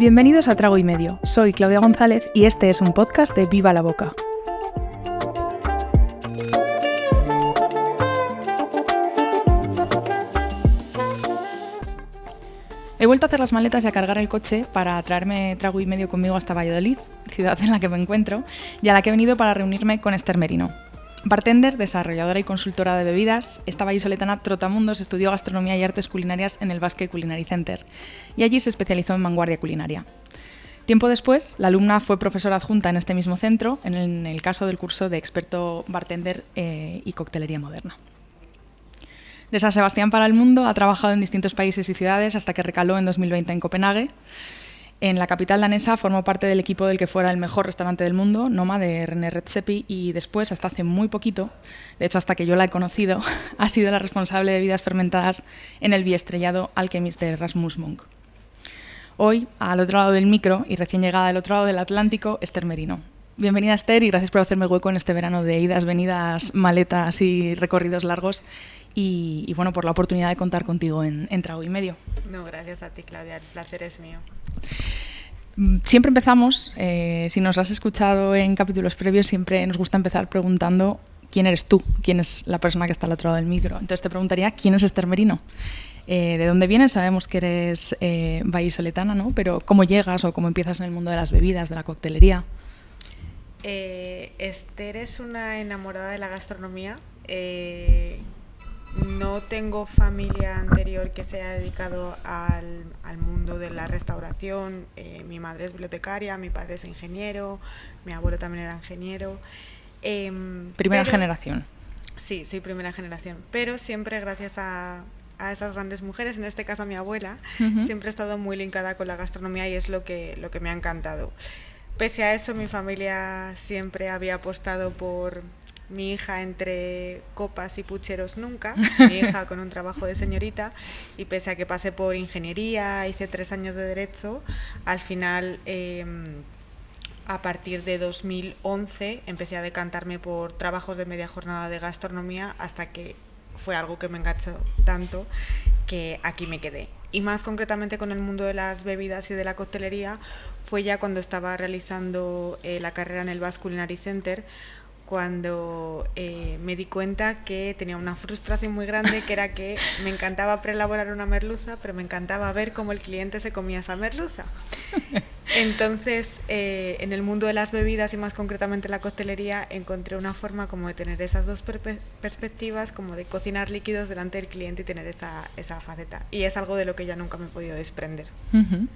Bienvenidos a Trago y Medio. Soy Claudia González y este es un podcast de Viva la Boca. He vuelto a hacer las maletas y a cargar el coche para traerme Trago y Medio conmigo hasta Valladolid, ciudad en la que me encuentro, y a la que he venido para reunirme con Esther Merino. Bartender, desarrolladora y consultora de bebidas, esta vallisoletana trotamundos estudió gastronomía y artes culinarias en el Basque Culinary Center y allí se especializó en vanguardia culinaria. Tiempo después, la alumna fue profesora adjunta en este mismo centro, en el caso del curso de experto bartender y coctelería moderna. De San Sebastián para el mundo ha trabajado en distintos países y ciudades hasta que recaló en 2020 en Copenhague. En la capital danesa formó parte del equipo del que fuera el mejor restaurante del mundo, Noma, de René Redzepi, y después, hasta hace muy poquito, de hecho hasta que yo la he conocido, ha sido la responsable de bebidas fermentadas en el biestrellado Alchemist de Rasmus Munk. Hoy, al otro lado del micro y recién llegada del otro lado del Atlántico, Esther Merino. Bienvenida, Esther, y gracias por hacerme hueco en este verano de idas, venidas, maletas y recorridos largos. Y bueno, por la oportunidad de contar contigo en Trago y Medio. No, gracias a ti, Claudia, el placer es mío. Siempre empezamos, si nos has escuchado en capítulos previos, siempre nos gusta empezar preguntando quién eres tú, quién es la persona que está al otro lado del micro. Entonces te preguntaría, ¿quién es Esther Merino? ¿De dónde vienes? Sabemos que eres vallisoletana, ¿no? Pero ¿cómo llegas o cómo empiezas en el mundo de las bebidas, de la coctelería? Esther es una enamorada de la gastronomía. No tengo familia anterior que se haya dedicado al mundo de la restauración. Mi madre es bibliotecaria, mi padre es ingeniero, mi abuelo también era ingeniero. Primera generación. Sí, soy primera generación, pero siempre gracias a esas grandes mujeres, en este caso a mi abuela, siempre he estado muy linkada con la gastronomía y es lo que me ha encantado. Pese a eso, mi familia siempre había apostado por mi hija entre copas y pucheros nunca, mi hija con un trabajo de señorita, y pese a que pasé por ingeniería, hice 3 años de derecho, al final a partir de 2011 empecé a decantarme por trabajos de media jornada de gastronomía hasta que fue algo que me enganchó tanto que aquí me quedé. Y más concretamente con el mundo de las bebidas y de la coctelería fue ya cuando estaba realizando la carrera en el Basque Culinary Center, cuando me di cuenta que tenía una frustración muy grande, que era que me encantaba preelaborar una merluza, pero me encantaba ver cómo el cliente se comía esa merluza. Entonces, en el mundo de las bebidas y más concretamente la coctelería, encontré una forma como de tener esas dos perspectivas, como de cocinar líquidos delante del cliente y tener esa faceta. Y es algo de lo que yo nunca me he podido desprender. Uh-huh.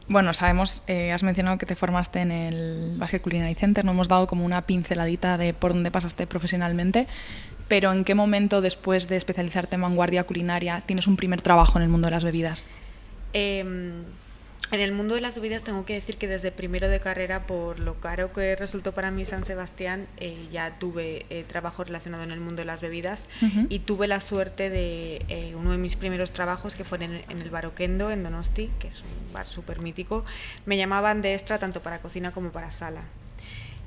Bueno, sabemos, has mencionado que te formaste en el Basque Culinary Center, nos hemos dado como una pinceladita de por dónde pasaste profesionalmente, pero ¿en qué momento, después de especializarte en vanguardia culinaria, tienes un primer trabajo en el mundo de las bebidas? En el mundo de las bebidas tengo que decir que desde primero de carrera, por lo caro que resultó para mí San Sebastián, ya tuve trabajo relacionado en el mundo de las bebidas. Uh-huh. Y tuve la suerte de uno de mis primeros trabajos, que fue en el Bar Oquendo, en Donosti, que es un bar súper mítico. Me llamaban de extra tanto para cocina como para sala.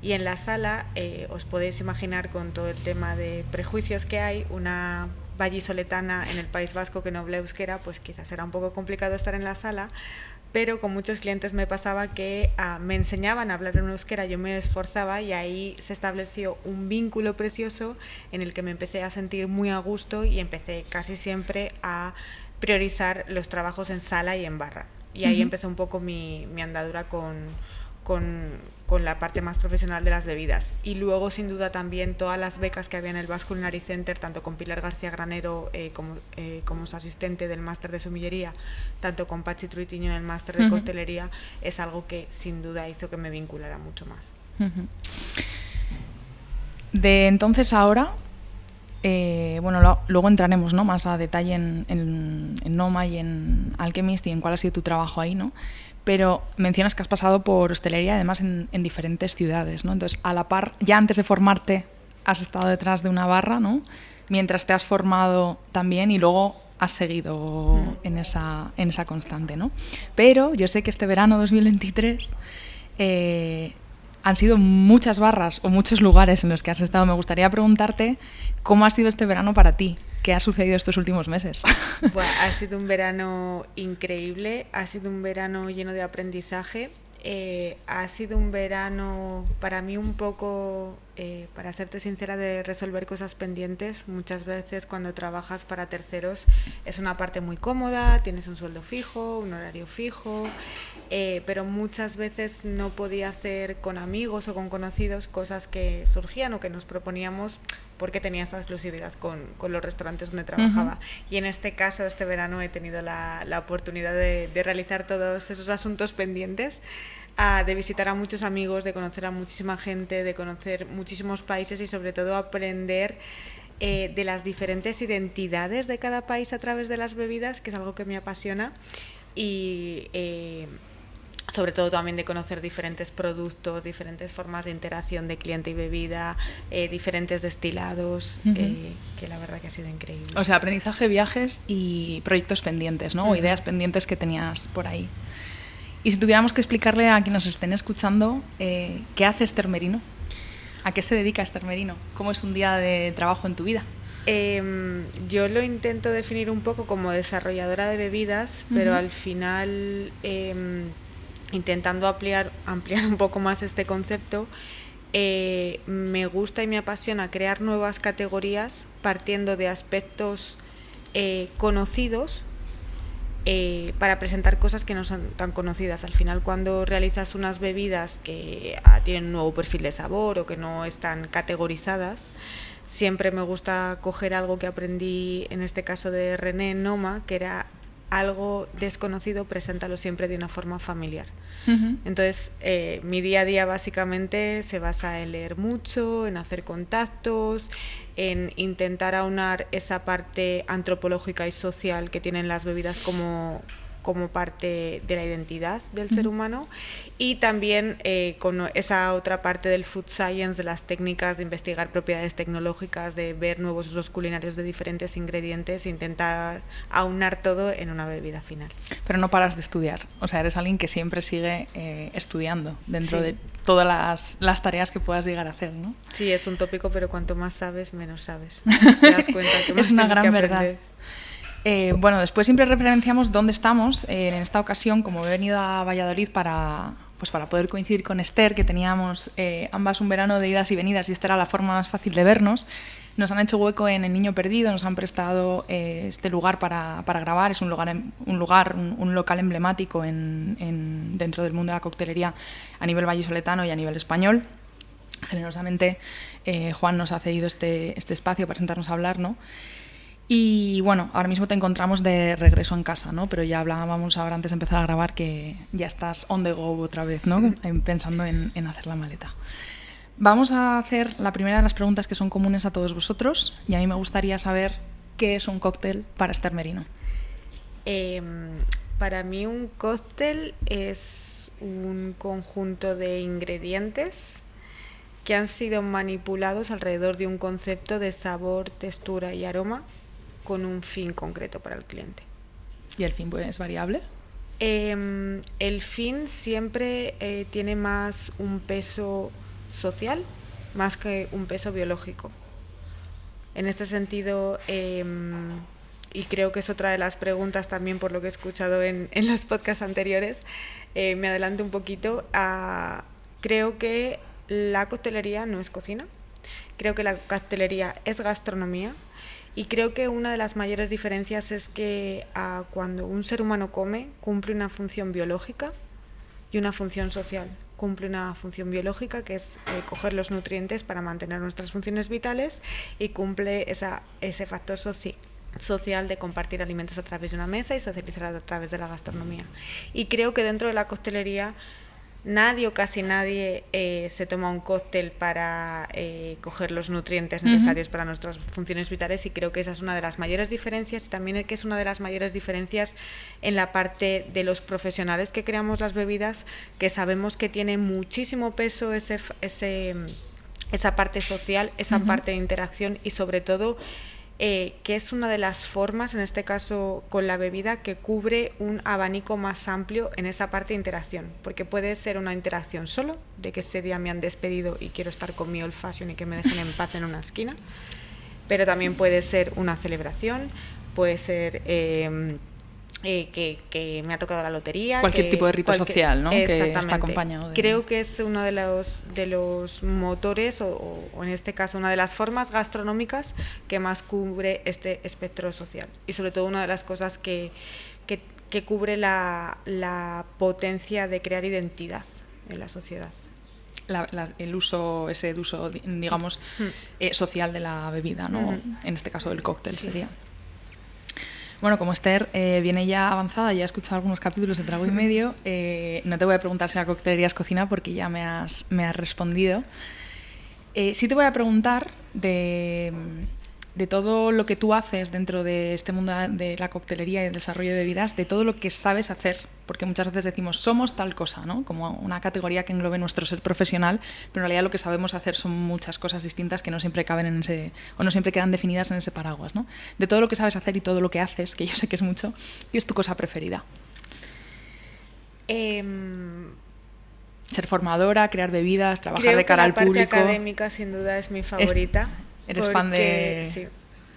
Y en la sala, os podéis imaginar, con todo el tema de prejuicios que hay, una vallisoletana en el País Vasco que no habla euskera, pues quizás era un poco complicado estar en la sala, pero con muchos clientes me pasaba que me enseñaban a hablar en euskera, yo me esforzaba y ahí se estableció un vínculo precioso en el que me empecé a sentir muy a gusto y empecé casi siempre a priorizar los trabajos en sala y en barra. Y ahí empezó un poco mi andadura con la parte más profesional de las bebidas. Y luego, sin duda, también todas las becas que había en el Basque Culinary Center, tanto con Pilar García Granero como su asistente del máster de sumillería, tanto con Pachi Truitiño en el máster de coctelería, es algo que sin duda hizo que me vinculara mucho más. De entonces a ahora, bueno, luego entraremos, ¿no?, más a detalle en Noma y en Alchemist y en cuál ha sido tu trabajo ahí, ¿no? Pero mencionas que has pasado por hostelería, además en diferentes ciudades, ¿no? Entonces, a la par, ya antes de formarte, has estado detrás de una barra, ¿no?, mientras te has formado también y luego has seguido en esa constante, ¿no? Pero yo sé que este verano 2023 han sido muchas barras o muchos lugares en los que has estado. Me gustaría preguntarte cómo ha sido este verano para ti. ¿Qué ha sucedido estos últimos meses? Bueno, ha sido un verano increíble, ha sido un verano lleno de aprendizaje. Ha sido un verano para mí un poco, para serte sincera, de resolver cosas pendientes. Muchas veces cuando trabajas para terceros es una parte muy cómoda, tienes un sueldo fijo, un horario fijo, pero muchas veces no podía hacer con amigos o con conocidos cosas que surgían o que nos proponíamos porque tenía esa exclusividad con los restaurantes donde trabajaba. Y en este caso, este verano, he tenido la oportunidad de realizar todos esos asuntos pendientes, de visitar a muchos amigos, de conocer a muchísima gente, de conocer muchísimos países y sobre todo aprender de las diferentes identidades de cada país a través de las bebidas, que es algo que me apasiona, y sobre todo también de conocer diferentes productos, diferentes formas de interacción de cliente y bebida, diferentes destilados, que la verdad que ha sido increíble. O sea, aprendizaje, viajes y proyectos pendientes, ¿no? O ideas pendientes que tenías por ahí. Y si tuviéramos que explicarle a quienes nos estén escuchando, ¿qué hace Esther Merino? ¿A qué se dedica Esther Merino? ¿Cómo es un día de trabajo en tu vida? Yo lo intento definir un poco como desarrolladora de bebidas, pero al final, intentando ampliar un poco más este concepto, me gusta y me apasiona crear nuevas categorías partiendo de aspectos conocidos, para presentar cosas que no son tan conocidas. Al final, cuando realizas unas bebidas que tienen un nuevo perfil de sabor o que no están categorizadas, siempre me gusta coger algo que aprendí, en este caso de René Noma, que era algo desconocido, preséntalo siempre de una forma familiar. Entonces, mi día a día básicamente se basa en leer mucho, en hacer contactos, en intentar aunar esa parte antropológica y social que tienen las bebidas como parte de la identidad del ser humano, y también con esa otra parte del food science, de las técnicas de investigar propiedades tecnológicas, de ver nuevos usos culinarios de diferentes ingredientes e intentar aunar todo en una bebida final. Pero no paras de estudiar, o sea, eres alguien que siempre sigue estudiando dentro de todas las tareas que puedas llegar a hacer, ¿no? Sí, es un tópico, pero cuanto más sabes, menos sabes. Te das cuenta que más es una gran que verdad. Bueno, después siempre referenciamos dónde estamos. En esta ocasión, como he venido a Valladolid para poder coincidir con Esther, que teníamos ambas un verano de idas y venidas y esta era la forma más fácil de vernos, nos han hecho hueco en El Niño Perdido, nos han prestado este lugar para grabar. Es un local emblemático dentro del mundo de la coctelería a nivel vallisoletano y a nivel español. Generosamente Juan nos ha cedido este espacio para sentarnos a hablar, ¿no? Y bueno, ahora mismo te encontramos de regreso en casa, ¿no? Pero ya hablábamos ahora antes de empezar a grabar que ya estás on the go otra vez, ¿no? Pensando en hacer la maleta. Vamos a hacer la primera de las preguntas que son comunes a todos vosotros, y a mí me gustaría saber qué es un cóctel para Esther Merino. Para mí un cóctel es un conjunto de ingredientes que han sido manipulados alrededor de un concepto de sabor, textura y aroma, con un fin concreto para el cliente. ¿Y el fin es variable? El fin siempre tiene más un peso social más que un peso biológico. En este sentido, y creo que es otra de las preguntas también por lo que he escuchado en los podcasts anteriores, me adelanto un poquito. Creo que la coctelería no es cocina, creo que la coctelería es gastronomía. Y creo que una de las mayores diferencias es que cuando un ser humano come, cumple una función biológica y una función social. Cumple una función biológica, que es coger los nutrientes para mantener nuestras funciones vitales, y cumple ese factor social de compartir alimentos a través de una mesa y socializar a través de la gastronomía. Y creo que dentro de la coctelería nadie o casi nadie se toma un cóctel para coger los nutrientes necesarios para nuestras funciones vitales, y creo que esa es una de las mayores diferencias, y también que es una de las mayores diferencias en la parte de los profesionales que creamos las bebidas, que sabemos que tiene muchísimo peso esa parte social, esa parte de interacción, y sobre todo que es una de las formas, en este caso con la bebida, que cubre un abanico más amplio en esa parte de interacción, porque puede ser una interacción solo, de que ese día me han despedido y quiero estar con mi old fashion y que me dejen en paz en una esquina, pero también puede ser una celebración, puede ser que me ha tocado la lotería. Cualquier tipo de rito social, ¿no? Que está acompañado de... Creo que es uno de los motores, o en este caso una de las formas gastronómicas que más cubre este espectro social. Y sobre todo una de las cosas que cubre la potencia de crear identidad en la sociedad. El uso, digamos, social de la bebida, ¿no? En este caso del cóctel sería. Bueno, como Esther viene ya avanzada, ya he escuchado algunos capítulos de Trago y Medio, no te voy a preguntar si la coctelería es cocina porque ya me has respondido. Sí te voy a preguntar de todo lo que tú haces dentro de este mundo de la coctelería y el desarrollo de bebidas, de todo lo que sabes hacer, porque muchas veces decimos somos tal cosa, ¿no? Como una categoría que englobe nuestro ser profesional, pero en realidad lo que sabemos hacer son muchas cosas distintas que no siempre caben en ese, o no siempre quedan definidas en ese paraguas, ¿no? De todo lo que sabes hacer y todo lo que haces, que yo sé que es mucho, ¿qué es tu cosa preferida? Ser formadora, crear bebidas, trabajar de cara al público. La parte académica sin duda es mi favorita. ¿Eres fan de...? Sí,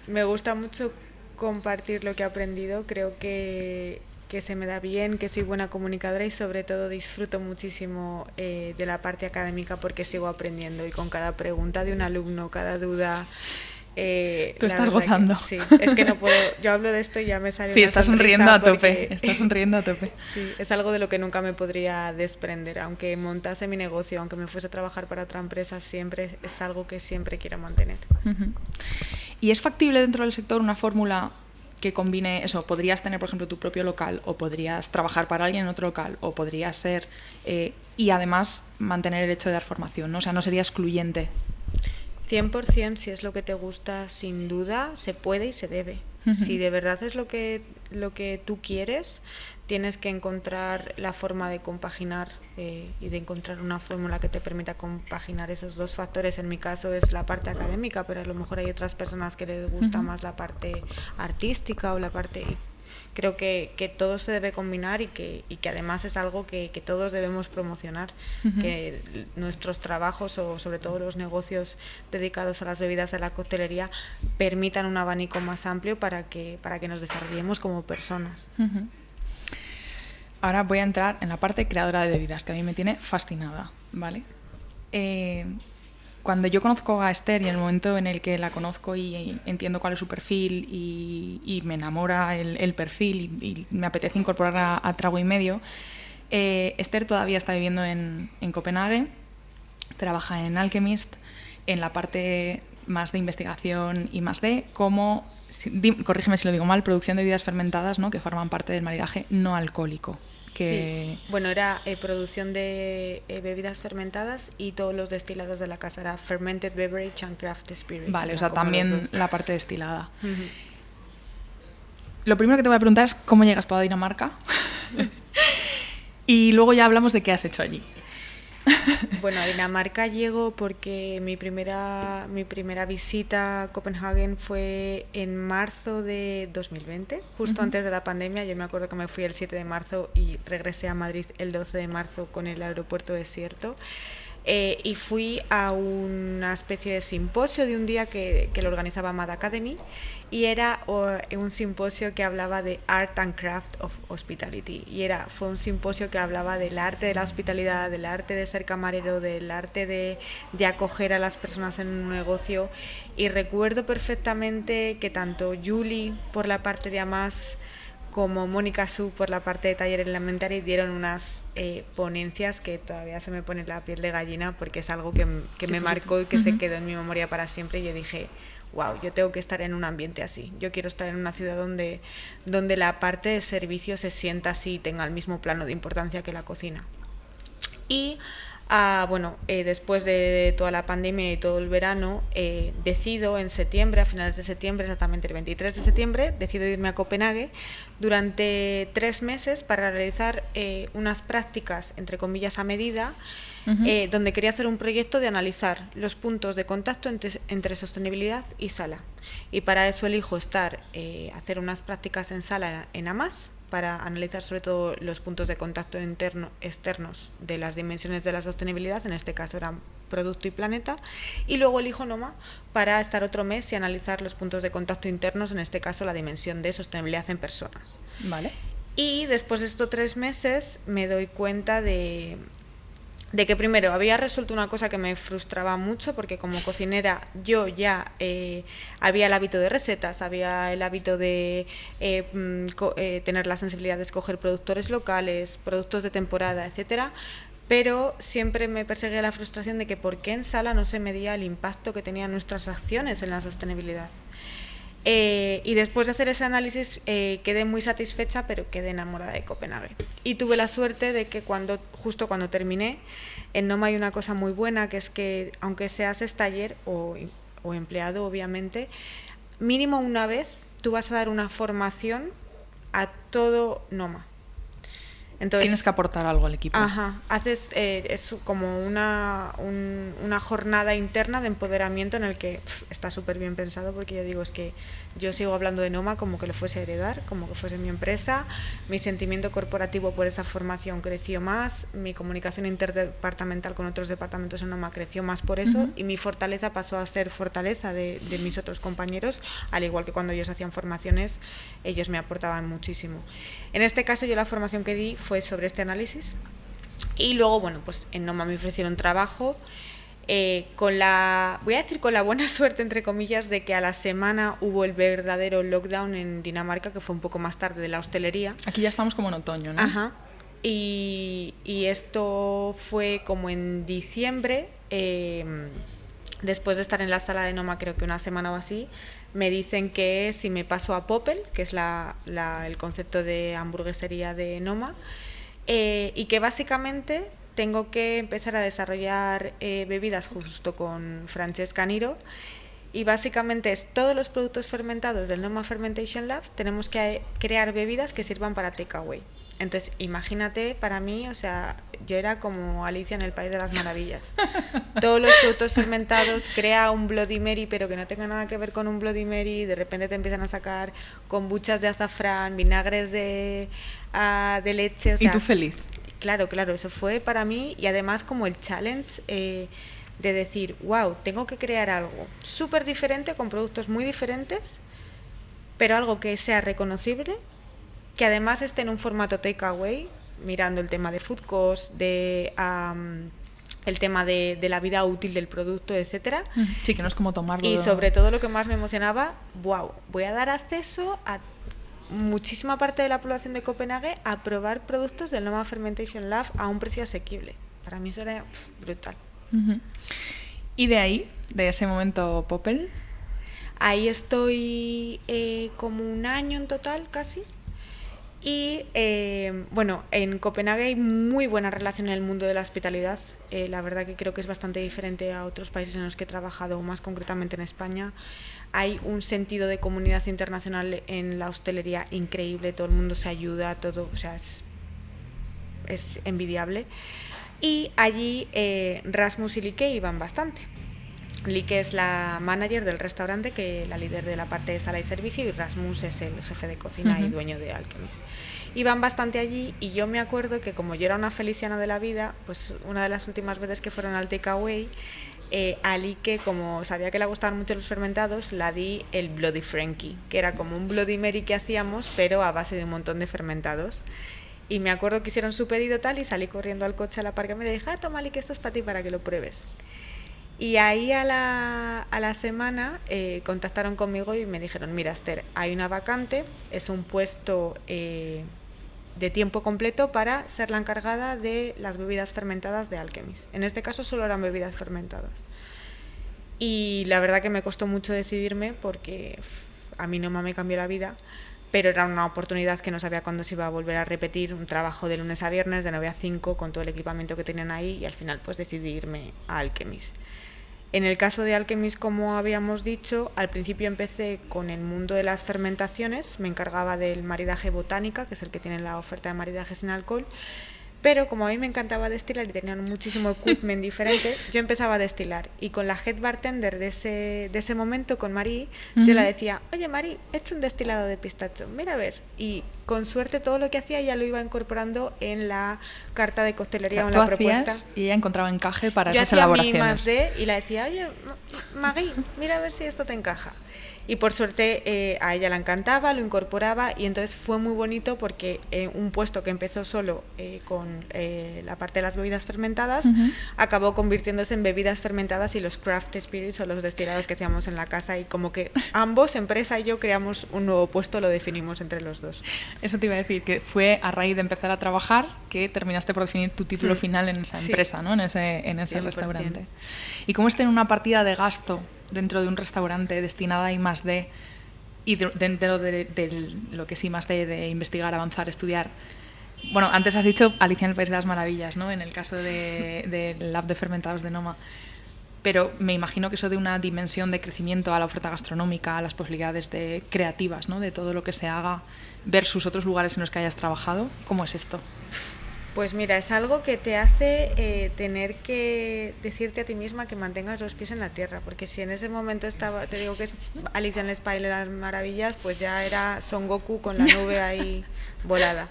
me gusta mucho compartir lo que he aprendido, creo que se me da bien, que soy buena comunicadora y sobre todo disfruto muchísimo de la parte académica porque sigo aprendiendo y con cada pregunta de un alumno, cada duda... Tú estás gozando. Sí, es que no puedo, yo hablo de esto y ya me sale sí, una estás sonriendo a tope, estás sonriendo a tope. Sí, es algo de lo que nunca me podría desprender, aunque montase mi negocio, aunque me fuese a trabajar para otra empresa, siempre es algo que siempre quiero mantener. ¿Y es factible dentro del sector una fórmula que combine eso? ¿Podrías tener, por ejemplo, tu propio local o podrías trabajar para alguien en otro local o podrías ser... y además mantener el hecho de dar formación, ¿no? O sea, no sería excluyente. 100%, si es lo que te gusta, sin duda, se puede y se debe. Si de verdad es lo que tú quieres, tienes que encontrar la forma de compaginar y de encontrar una fórmula que te permita compaginar esos dos factores. En mi caso es la parte académica, pero a lo mejor hay otras personas que les gusta más la parte artística o la parte... Creo que todo se debe combinar y que además es algo que todos debemos promocionar, que nuestros trabajos o sobre todo los negocios dedicados a las bebidas de la coctelería permitan un abanico más amplio para que nos desarrollemos como personas. Ahora voy a entrar en la parte creadora de bebidas, que a mí me tiene fascinada, ¿vale? Cuando yo conozco a Esther y en el momento en el que la conozco y entiendo cuál es su perfil y me enamora el perfil y me apetece incorporarla a Trago y Medio, Esther todavía está viviendo en Copenhague, trabaja en Alchemist, en la parte más de investigación y más de cómo, corrígeme si lo digo mal, producción de bebidas fermentadas, ¿no? Que forman parte del maridaje no alcohólico. Sí, bueno, era producción de bebidas fermentadas y todos los destilados de la casa, era fermented beverage and craft spirit. Vale, o sea, también la parte destilada. Lo primero que te voy a preguntar es cómo llegas tú a Dinamarca y luego ya hablamos de qué has hecho allí. Bueno, a Dinamarca llego porque mi primera visita a Copenhague fue en marzo de 2020, justo antes de la pandemia. Yo me acuerdo que me fui el 7 de marzo y regresé a Madrid el 12 de marzo con el aeropuerto desierto. Y fui a una especie de simposio de un día que lo organizaba Mad Academy y era un simposio que hablaba de Art and Craft of Hospitality y fue un simposio que hablaba del arte de la hospitalidad, del arte de ser camarero, del arte de acoger a las personas en un negocio. Y recuerdo perfectamente que tanto Julie por la parte de Amas como Mónica Su por la parte de taller elementario dieron unas ponencias que todavía se me pone la piel de gallina porque es algo que me marcó y que se quedó en mi memoria para siempre. Y yo dije, wow, yo tengo que estar en un ambiente así. Yo quiero estar en una ciudad donde la parte de servicio se sienta así y tenga el mismo plano de importancia que la cocina. Y después de toda la pandemia y todo el verano, decido en septiembre, a finales de septiembre, exactamente el 23 de septiembre, decido irme a Copenhague durante 3 meses para realizar unas prácticas, entre comillas, a medida, donde quería hacer un proyecto de analizar los puntos de contacto entre sostenibilidad y sala. Y para eso elijo hacer unas prácticas en sala en Amas, para analizar sobre todo los puntos de contacto externos de las dimensiones de la sostenibilidad. En este caso eran producto y planeta, y luego elijo Noma para estar otro mes y analizar los puntos de contacto internos, en este caso la dimensión de sostenibilidad en personas. Vale. Y después de estos 3 meses me doy cuenta de que primero había resuelto una cosa que me frustraba mucho, porque como cocinera yo ya había el hábito de recetas, había el hábito de tener la sensibilidad de escoger productores locales, productos de temporada, etcétera, pero siempre me perseguía la frustración de que por qué en sala no se medía el impacto que tenían nuestras acciones en la sostenibilidad. Y después de hacer ese análisis quedé muy satisfecha, pero quedé enamorada de Copenhague. Y tuve la suerte de que justo cuando terminé, en Noma hay una cosa muy buena, que es que aunque seas stagiaire o empleado, obviamente, mínimo una vez tú vas a dar una formación a todo Noma. Entonces, tienes que aportar algo al equipo. Ajá, haces es como una jornada interna de empoderamiento en el que está súper bien pensado, porque yo digo, es que yo sigo hablando de Noma como que lo fuese a heredar, como que fuese mi empresa, mi sentimiento corporativo por esa formación creció más, mi comunicación interdepartamental con otros departamentos en Noma creció más por eso, y mi fortaleza pasó a ser fortaleza de mis otros compañeros, al igual que cuando ellos hacían formaciones, ellos me aportaban muchísimo. En este caso yo la formación que di fue sobre este análisis, y luego, bueno, pues en Noma me ofrecieron trabajo con la buena suerte, entre comillas, de que a la semana hubo el verdadero lockdown en Dinamarca, que fue un poco más tarde, de la hostelería. Aquí ya estamos como en otoño, ¿no? Ajá. Y esto fue como en diciembre, después de estar en la sala de Noma creo que una semana o así, me dicen que si me paso a Popel, que es el concepto de hamburguesería de Noma, y que básicamente tengo que empezar a desarrollar bebidas justo con Francesca Niro, y básicamente es todos los productos fermentados del Noma Fermentation Lab, tenemos que crear bebidas que sirvan para takeaway. Entonces, imagínate, para mí, o sea, yo era como Alicia en el País de las Maravillas. Todos los productos fermentados, crea un Bloody Mary, pero que no tenga nada que ver con un Bloody Mary, de repente te empiezan a sacar kombuchas de azafrán, vinagres de leche. O sea, y tú feliz. Claro, eso fue para mí, y además como el challenge de decir, wow, tengo que crear algo súper diferente, con productos muy diferentes, pero algo que sea reconocible, que además esté en un formato takeaway, mirando el tema de food cost, el tema de la vida útil del producto, etcétera. Sí, que no es como tomarlo. Y sobre todo lo que más me emocionaba, wow, voy a dar acceso a muchísima parte de la población de Copenhague a probar productos del Noma Fermentation Lab a un precio asequible. Para mí eso era brutal. ¿Y de ahí, de ese momento Popel? Ahí estoy como un año en total, casi. Y bueno, en Copenhague hay muy buena relación en el mundo de la hospitalidad. La verdad que creo que es bastante diferente a otros países en los que he trabajado, más concretamente en España. Hay un sentido de comunidad internacional en la hostelería increíble, todo el mundo se ayuda, todo, o sea, es envidiable. Y allí Rasmus y Lieke iban bastante. Lieke es la manager del restaurante, que la líder de la parte de sala y servicio, y Rasmus es el jefe de cocina y dueño de Alchemist. Iban bastante allí, y yo me acuerdo que como yo era una feliciana de la vida, pues una de las últimas veces que fueron al takeaway, a Lieke, como sabía que le gustaban mucho los fermentados, la di el Bloody Frankie, que era como un Bloody Mary que hacíamos, pero a base de un montón de fermentados. Y me acuerdo que hicieron su pedido tal, y salí corriendo al coche a la parque y me dije, toma Lieke, esto es para ti, para que lo pruebes. Y ahí a la semana contactaron conmigo y me dijeron, mira Esther, hay una vacante, es un puesto de tiempo completo para ser la encargada de las bebidas fermentadas de Alchemist. En este caso solo eran bebidas fermentadas. Y la verdad que me costó mucho decidirme, porque a mí Noma me cambió la vida, pero era una oportunidad que no sabía cuándo se iba a volver a repetir, un trabajo de lunes a viernes, de 9 a 5, con todo el equipamiento que tenían ahí, y al final pues decidí irme a Alchemist. En el caso de Alchemist, como habíamos dicho, al principio empecé con el mundo de las fermentaciones, me encargaba del maridaje botánica, que es el que tiene la oferta de maridaje sin alcohol, Pero como a mí me encantaba destilar y tenían muchísimo equipment diferente, yo empezaba a destilar. Y con la head bartender de ese momento, con Marí, yo le decía, oye Marí, he hecho un destilado de pistacho, mira a ver. Y con suerte todo lo que hacía ya lo iba incorporando en la carta de coctelería o en la propuesta. Y ella encontraba encaje para yo esas elaboraciones. Yo hacía mi +D y le decía, oye Marí, mira a ver si esto te encaja. Y por suerte a ella le encantaba, lo incorporaba y entonces fue muy bonito porque un puesto que empezó solo con la parte de las bebidas fermentadas acabó convirtiéndose en bebidas fermentadas y los craft spirits o los destilados que hacíamos en la casa, y como que ambos, empresa y yo, creamos un nuevo puesto, lo definimos entre los dos. Eso te iba a decir, que fue a raíz de empezar a trabajar que terminaste por definir tu título final en esa empresa, ¿no? en ese restaurante. ¿Y cómo es tener una partida de gasto dentro de un restaurante destinada a I+D y dentro de lo que es I+D, de investigar, avanzar, estudiar? Bueno, antes has dicho Alicia en el País de las Maravillas, ¿no? En el caso del Lab de Fermentados de Noma. Pero me imagino que eso de una dimensión de crecimiento a la oferta gastronómica, a las posibilidades creativas, ¿no? De todo lo que se haga versus otros lugares en los que hayas trabajado. ¿Cómo es esto? Pues mira, es algo que te hace tener que decirte a ti misma que mantengas los pies en la tierra, porque si en ese momento te digo que es Alicia en el País de las Maravillas, pues ya era Son Goku con la nube ahí volada.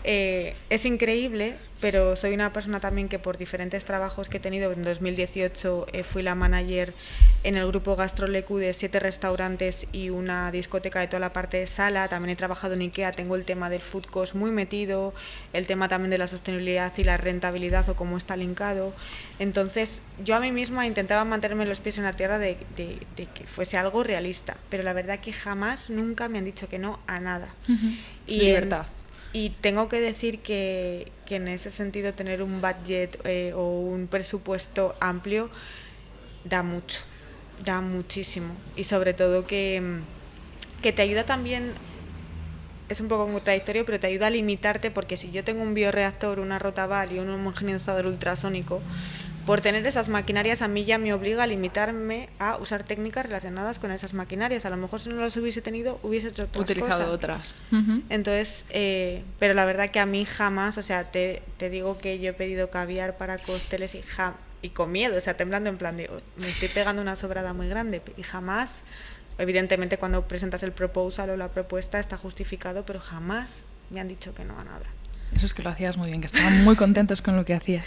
Es increíble, pero soy una persona también que por diferentes trabajos que he tenido, en 2018 fui la manager en el grupo Gastrolecu de 7 restaurantes y una discoteca de toda la parte de sala. También he trabajado en IKEA, tengo el tema del food cost muy metido, el tema también de la sostenibilidad y la rentabilidad o cómo está linkado. Entonces yo a mí misma intentaba mantenerme los pies en la tierra de que fuese algo realista, pero la verdad que jamás, nunca me han dicho que no a nada. Y libertad. Y tengo que decir que en ese sentido tener un budget o un presupuesto amplio da mucho, da muchísimo. Y sobre todo que te ayuda también, es un poco contradictorio, pero te ayuda a limitarte, porque si yo tengo un bioreactor, una rotaval y un homogeneizador ultrasónico, por tener esas maquinarias a mí ya me obliga a limitarme a usar técnicas relacionadas con esas maquinarias. A lo mejor si no las hubiese tenido, hubiese hecho utilizado otras. Entonces, pero la verdad que a mí jamás, o sea, te digo que yo he pedido caviar para cócteles y con miedo, o sea, temblando en plan de, me estoy pegando una sobrada muy grande, y jamás, evidentemente cuando presentas el proposal o la propuesta está justificado, pero jamás me han dicho que no a nada. Eso es que lo hacías muy bien, que estaban muy contentos con lo que hacías.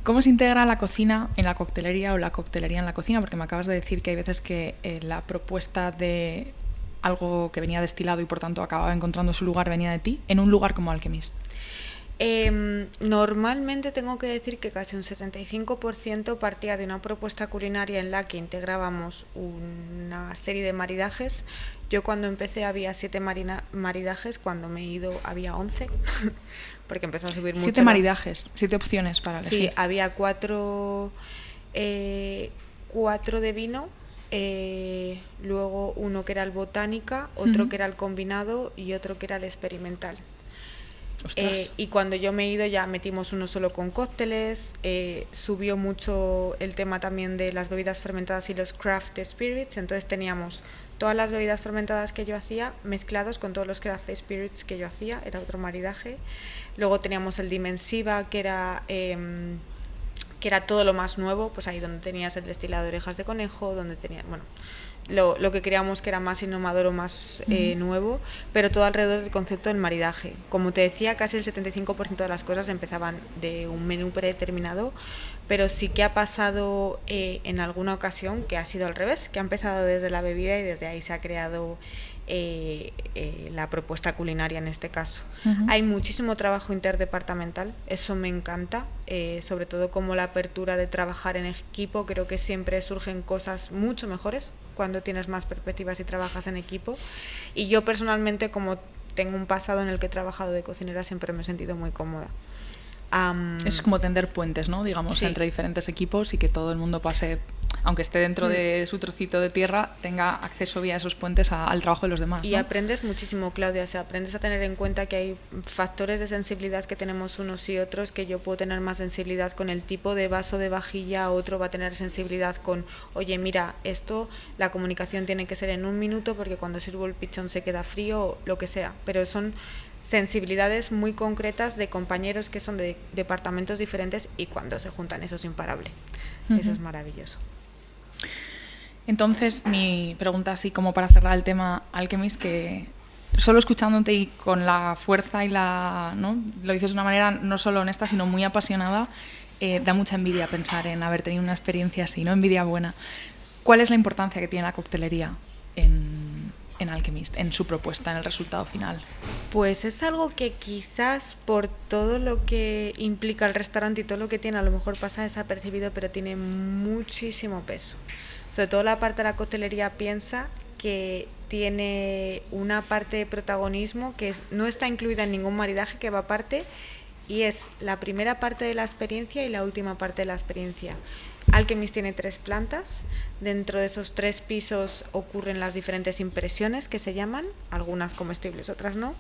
¿Cómo se integra la cocina en la coctelería o la coctelería en la cocina? Porque me acabas de decir que hay veces que la propuesta de algo que venía destilado y por tanto acababa encontrando su lugar venía de ti, en un lugar como Alchemist. Normalmente tengo que decir que casi un 75% partía de una propuesta culinaria en la que integrábamos una serie de maridajes. Yo cuando empecé había 7 maridajes, cuando me he ido había 11, porque empezó a subir mucho. 7 maridajes, 7 opciones para elegir. Sí, había 4 de vino, luego uno que era el botánica, otro que era el combinado y otro que era el experimental. Y cuando yo me he ido ya metimos uno solo con cócteles, subió mucho el tema también de las bebidas fermentadas y los craft spirits, entonces teníamos todas las bebidas fermentadas que yo hacía mezclados con todos los craft spirits que yo hacía, era otro maridaje. Luego teníamos el Dimensiva, que era todo lo más nuevo, pues ahí donde tenías el destilado de orejas de conejo, donde tenías, bueno, lo que creíamos que era más innovador o más nuevo, pero todo alrededor del concepto del maridaje. Como te decía, casi el 75% de las cosas empezaban de un menú predeterminado, pero sí que ha pasado en alguna ocasión que ha sido al revés, que ha empezado desde la bebida y desde ahí se ha creado la propuesta culinaria en este caso. Hay muchísimo trabajo interdepartamental, eso me encanta, sobre todo como la apertura de trabajar en equipo. Creo que siempre surgen cosas mucho mejores cuando tienes más perspectivas y trabajas en equipo, y yo personalmente, como tengo un pasado en el que he trabajado de cocinera, siempre me he sentido muy cómoda. Es como tender puentes, ¿no? Digamos, sí, entre diferentes equipos, y que todo el mundo pase, aunque esté dentro de su trocito de tierra, tenga acceso vía esos puentes al trabajo de los demás, ¿no? Y aprendes muchísimo, Claudia, o sea, aprendes a tener en cuenta que hay factores de sensibilidad que tenemos unos y otros, que yo puedo tener más sensibilidad con el tipo de vaso de vajilla, otro va a tener sensibilidad con, oye, mira, esto, la comunicación tiene que ser en 1 minuto porque cuando sirvo el pichón se queda frío, o lo que sea, pero son sensibilidades muy concretas de compañeros que son de departamentos diferentes, y cuando se juntan eso es imparable. Eso es maravilloso. Entonces, mi pregunta, así como para cerrar el tema Alchemist, que solo escuchándote y con la fuerza y ¿no? Lo dices de una manera no solo honesta, sino muy apasionada, da mucha envidia pensar en haber tenido una experiencia así, ¿no? Envidia buena. ¿Cuál es la importancia que tiene la coctelería en Alchemist, en su propuesta, en el resultado final? Pues es algo que quizás por todo lo que implica el restaurante y todo lo que tiene, a lo mejor pasa desapercibido, pero tiene muchísimo peso. Sobre todo la parte de la coctelería piensa que tiene una parte de protagonismo que no está incluida en ningún maridaje, que va aparte, y es la primera parte de la experiencia y la última parte de la experiencia. Alchemist tiene 3 plantas. Dentro de esos 3 pisos ocurren las diferentes impresiones, que se llaman, algunas comestibles, otras no.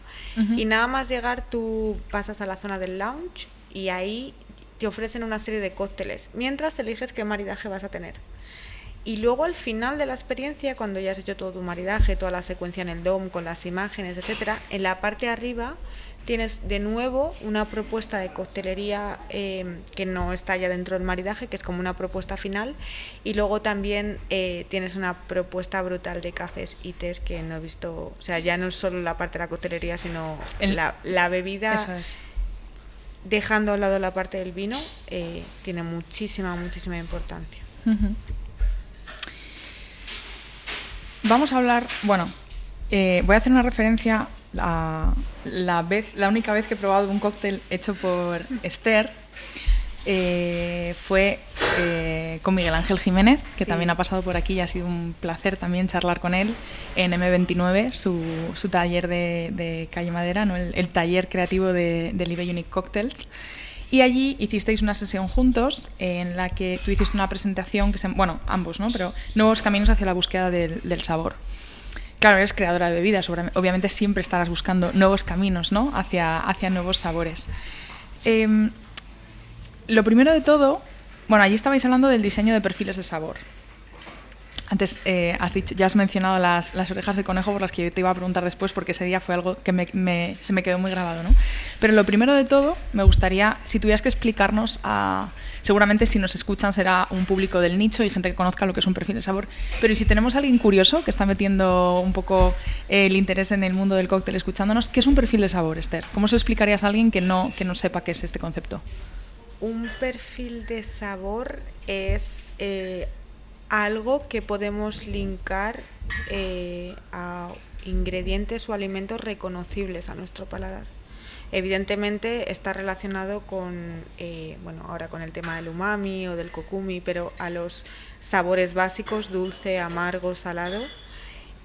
Y nada más llegar tú pasas a la zona del lounge y ahí te ofrecen una serie de cócteles, mientras eliges qué maridaje vas a tener. Y luego al final de la experiencia, cuando ya has hecho todo tu maridaje, toda la secuencia en el dome con las imágenes, etcétera, en la parte de arriba tienes de nuevo una propuesta de coctelería que no está ya dentro del maridaje, que es como una propuesta final, y luego también tienes una propuesta brutal de cafés y tés que no he visto, o sea, ya no es solo la parte de la coctelería, sino la bebida. Eso es. Dejando a un lado la parte del vino, tiene muchísima importancia. Vamos a hablar, bueno, voy a hacer una referencia a la única vez que he probado un cóctel hecho por Esther, fue con Miguel Ángel Jiménez, que también ha pasado por aquí y ha sido un placer también charlar con él en M29, su taller de Calle Madera, ¿no? el taller creativo de Live Unique Cocktails. Y allí hicisteis una sesión juntos en la que tú hiciste una presentación, bueno, ambos, ¿no? Pero nuevos caminos hacia la búsqueda del sabor. Claro, eres creadora de bebidas, obviamente siempre estarás buscando nuevos caminos, ¿no? hacia nuevos sabores. Lo primero de todo, bueno, allí estabais hablando del diseño de perfiles de sabor. Antes ya has mencionado las orejas de conejo, por las que yo te iba a preguntar después, porque ese día fue algo que se me quedó muy grabado, ¿no? Pero lo primero de todo, me gustaría, si tuvieras que explicarnos, seguramente si nos escuchan será un público del nicho y gente que conozca lo que es un perfil de sabor, pero si tenemos a alguien curioso que está metiendo un poco el interés en el mundo del cóctel escuchándonos, ¿qué es un perfil de sabor, Esther? ¿Cómo se lo explicarías a alguien que no sepa qué es este concepto? Un perfil de sabor es algo que podemos linkar a ingredientes o alimentos reconocibles a nuestro paladar. Evidentemente está relacionado con, ahora con el tema del umami o del kokumi, pero a los sabores básicos, dulce, amargo, salado.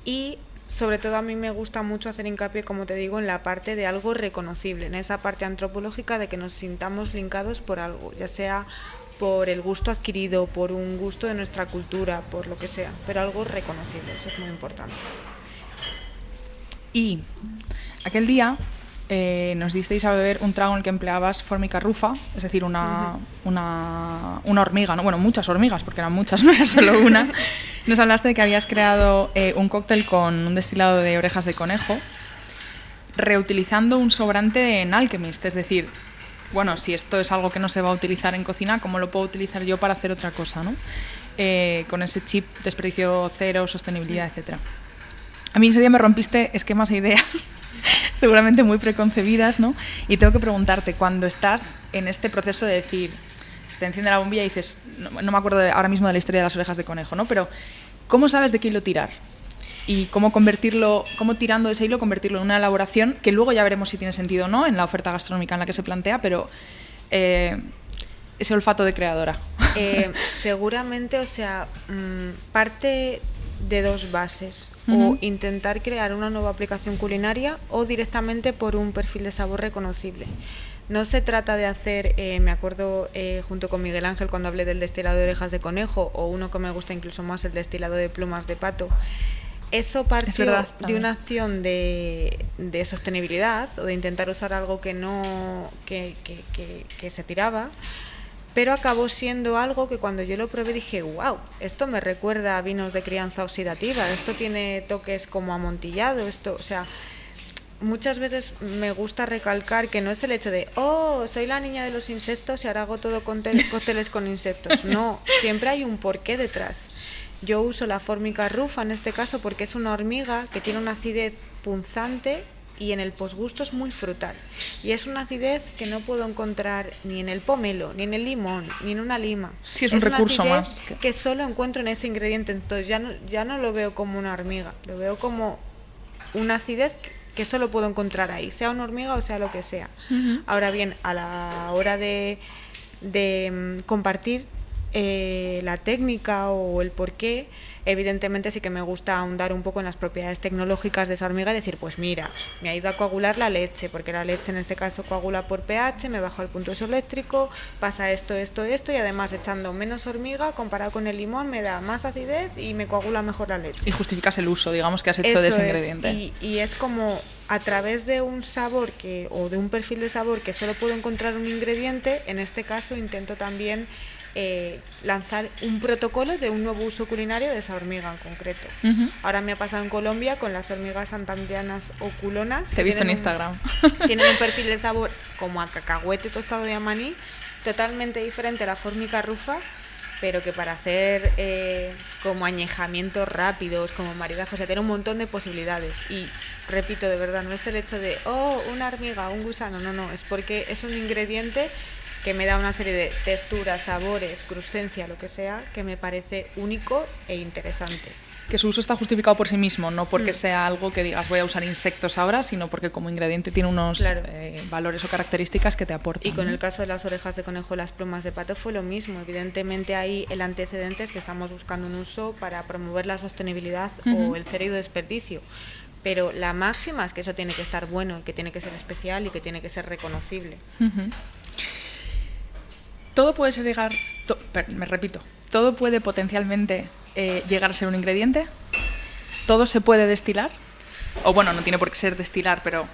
Y sobre todo a mí me gusta mucho hacer hincapié, como te digo, en la parte de algo reconocible, en esa parte antropológica de que nos sintamos linkados por algo, ya sea por el gusto adquirido, por un gusto de nuestra cultura, por lo que sea, pero algo reconocible, eso es muy importante. Y aquel día nos disteis a beber un trago en el que empleabas Formica rufa, es decir, una hormiga, ¿no? Bueno, muchas hormigas, porque eran muchas, no era solo una. Nos hablaste de que habías creado un cóctel con un destilado de orejas de conejo, reutilizando un sobrante en Alchemist, es decir, bueno, si esto es algo que no se va a utilizar en cocina, ¿cómo lo puedo utilizar yo para hacer otra cosa, ¿no? Con ese chip desperdicio cero, sostenibilidad, etcétera. A mí ese día me rompiste esquemas e ideas seguramente muy preconcebidas, ¿no? Y tengo que preguntarte, cuando estás en este proceso de decir, se te enciende la bombilla y dices, no me acuerdo ahora mismo de la historia de las orejas de conejo, ¿no? Pero ¿cómo sabes de qué hilo tirar? Y cómo tirando de ese hilo convertirlo en una elaboración que luego ya veremos si tiene sentido o no en la oferta gastronómica en la que se plantea, pero ese olfato de creadora. Seguramente, o sea, parte de 2 bases, o intentar crear una nueva aplicación culinaria o directamente por un perfil de sabor reconocible. No se trata de hacer, me acuerdo junto con Miguel Ángel cuando hablé del destilado de orejas de conejo, o uno que me gusta incluso más, el destilado de plumas de pato. Eso partió de una acción de sostenibilidad, o de intentar usar algo que se tiraba, pero acabó siendo algo que cuando yo lo probé dije, wow, esto me recuerda a vinos de crianza oxidativa, esto tiene toques como amontillado, esto, o sea, muchas veces me gusta recalcar que no es el hecho de, oh, soy la niña de los insectos y ahora hago todo cócteles con insectos. No, siempre hay un porqué detrás. Yo uso la Formica rufa en este caso porque es una hormiga que tiene una acidez punzante y en el posgusto es muy frutal. Y es una acidez que no puedo encontrar ni en el pomelo, ni en el limón, ni en una lima. Sí, es un recurso más. Que solo encuentro en ese ingrediente. Entonces ya no lo veo como una hormiga, lo veo como una acidez que solo puedo encontrar ahí, sea una hormiga o sea lo que sea. Ahora bien, a la hora de compartir la técnica o el porqué, evidentemente sí que me gusta ahondar un poco en las propiedades tecnológicas de esa hormiga y decir, pues mira, me ha ido a coagular la leche, porque la leche en este caso coagula por pH, me baja el punto isoeléctrico, pasa esto, y además echando menos hormiga comparado con el limón me da más acidez y me coagula mejor la leche. Y justificas el uso, digamos, que has hecho de ese ingrediente. Y es como a través de un sabor o de un perfil de sabor que solo puedo encontrar un ingrediente, en este caso intento también lanzar un protocolo de un nuevo uso culinario de esa hormiga en concreto. Ahora me ha pasado en Colombia con las hormigas santandrianas o culonas. Te he visto en Instagram. Tienen un perfil de sabor como a cacahuete tostado de maní, totalmente diferente a la Formica rufa, pero que para hacer como añejamientos rápidos, como maridaje, o sea, tiene un montón de posibilidades. Y repito, de verdad, no es el hecho de, oh, una hormiga, un gusano, no, es porque es un ingrediente que me da una serie de texturas, sabores, crucencia, lo que sea, que me parece único e interesante. Que su uso está justificado por sí mismo, no porque sea algo que digas voy a usar insectos ahora, sino porque como ingrediente tiene unos valores o características que te aportan. Y con el caso de las orejas de conejo, las plumas de pato fue lo mismo. Evidentemente ahí el antecedente es que estamos buscando un uso para promover la sostenibilidad o el cero desperdicio. Pero la máxima es que eso tiene que estar bueno, que tiene que ser especial y que tiene que ser reconocible. Todo puede ser todo puede potencialmente llegar a ser un ingrediente. Todo se puede destilar. O bueno, no tiene por qué ser destilar, pero...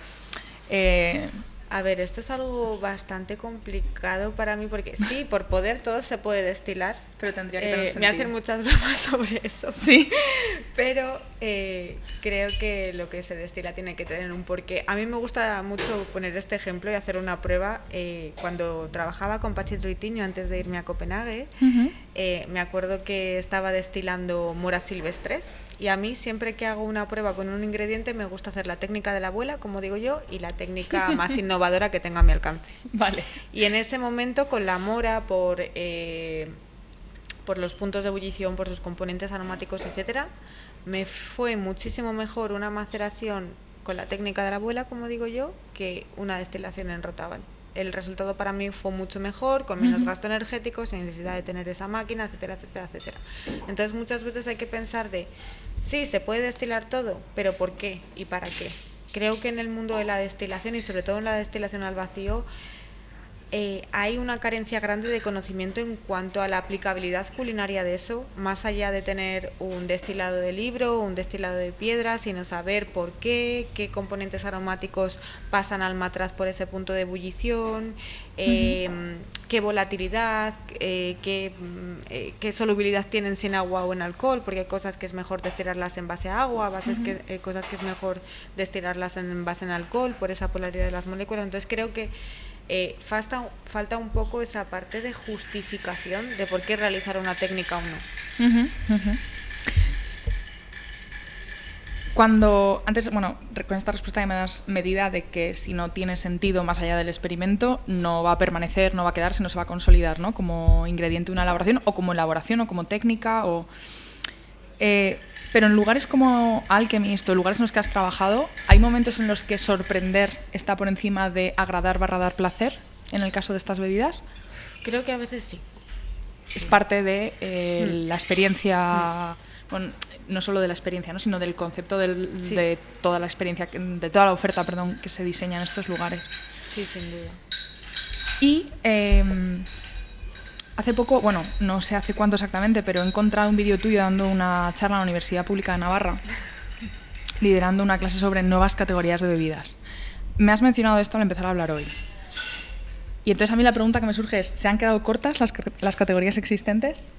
A ver, esto es algo bastante complicado para mí porque sí, por poder todo se puede destilar. Pero tendría que tener sentido. Me hacen muchas bromas sobre eso. Sí. Pero creo que lo que se destila tiene que tener un porqué. A mí me gusta mucho poner este ejemplo y hacer una prueba. Cuando trabajaba con Pachi Troitiño antes de irme a Copenhague, me acuerdo que estaba destilando moras silvestres. Y a mí siempre que hago una prueba con un ingrediente me gusta hacer la técnica de la abuela, como digo yo, y la técnica más innovadora que tenga a mi alcance. Vale. Y en ese momento con la mora, por los puntos de ebullición, por sus componentes aromáticos, etcétera, me fue muchísimo mejor una maceración con la técnica de la abuela, como digo yo, que una destilación en Rotabal. El resultado para mí fue mucho mejor, con menos gasto energético, sin necesidad de tener esa máquina, etcétera, etcétera, etcétera. Entonces muchas veces hay que pensar sí, se puede destilar todo, pero ¿por qué y para qué? Creo que en el mundo de la destilación y sobre todo en la destilación al vacío hay una carencia grande de conocimiento en cuanto a la aplicabilidad culinaria de eso, más allá de tener un destilado de libro, un destilado de piedra, sino saber por qué componentes aromáticos pasan al matraz por ese punto de ebullición, qué volatilidad, qué solubilidad tienen sin agua o en alcohol, porque hay cosas que es mejor destilarlas en base a agua, cosas que es mejor destilarlas en base en alcohol por esa polaridad de las moléculas. Entonces creo que falta un poco esa parte de justificación de por qué realizar una técnica o no. Cuando antes, con esta respuesta ya me das medida de que si no tiene sentido más allá del experimento, no va a permanecer, no va a quedar, sino se va a consolidar, ¿no? Como ingrediente de una elaboración, o como elaboración, o como técnica, pero en lugares como Alchemist o lugares en los que has trabajado, ¿hay momentos en los que sorprender está por encima de agradar / dar placer en el caso de estas bebidas? Creo que a veces sí. Es parte de la experiencia, no solo de la experiencia, ¿no? Sino del concepto de toda la experiencia, de toda la oferta, que se diseña en estos lugares. Sí, sin duda. Y hace poco, no sé hace cuánto exactamente, pero he encontrado un vídeo tuyo dando una charla en la Universidad Pública de Navarra, liderando una clase sobre nuevas categorías de bebidas. Me has mencionado esto al empezar a hablar hoy. Y entonces a mí la pregunta que me surge es, ¿se han quedado cortas las categorías existentes?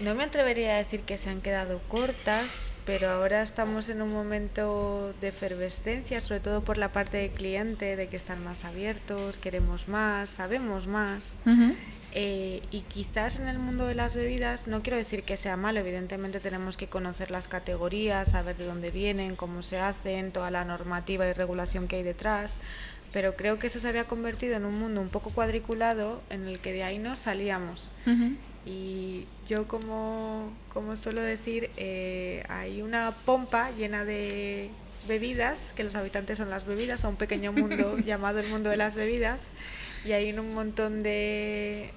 No me atrevería a decir que se han quedado cortas, pero ahora estamos en un momento de efervescencia, sobre todo por la parte del cliente, de que están más abiertos, queremos más, sabemos más. Y quizás en el mundo de las bebidas, no quiero decir que sea malo, evidentemente tenemos que conocer las categorías, saber de dónde vienen, cómo se hacen, toda la normativa y regulación que hay detrás, pero creo que eso se había convertido en un mundo un poco cuadriculado en el que de ahí no salíamos. Y yo, como suelo decir, hay una pompa llena de bebidas, que los habitantes son las bebidas, a un pequeño mundo llamado el mundo de las bebidas, y hay un montón de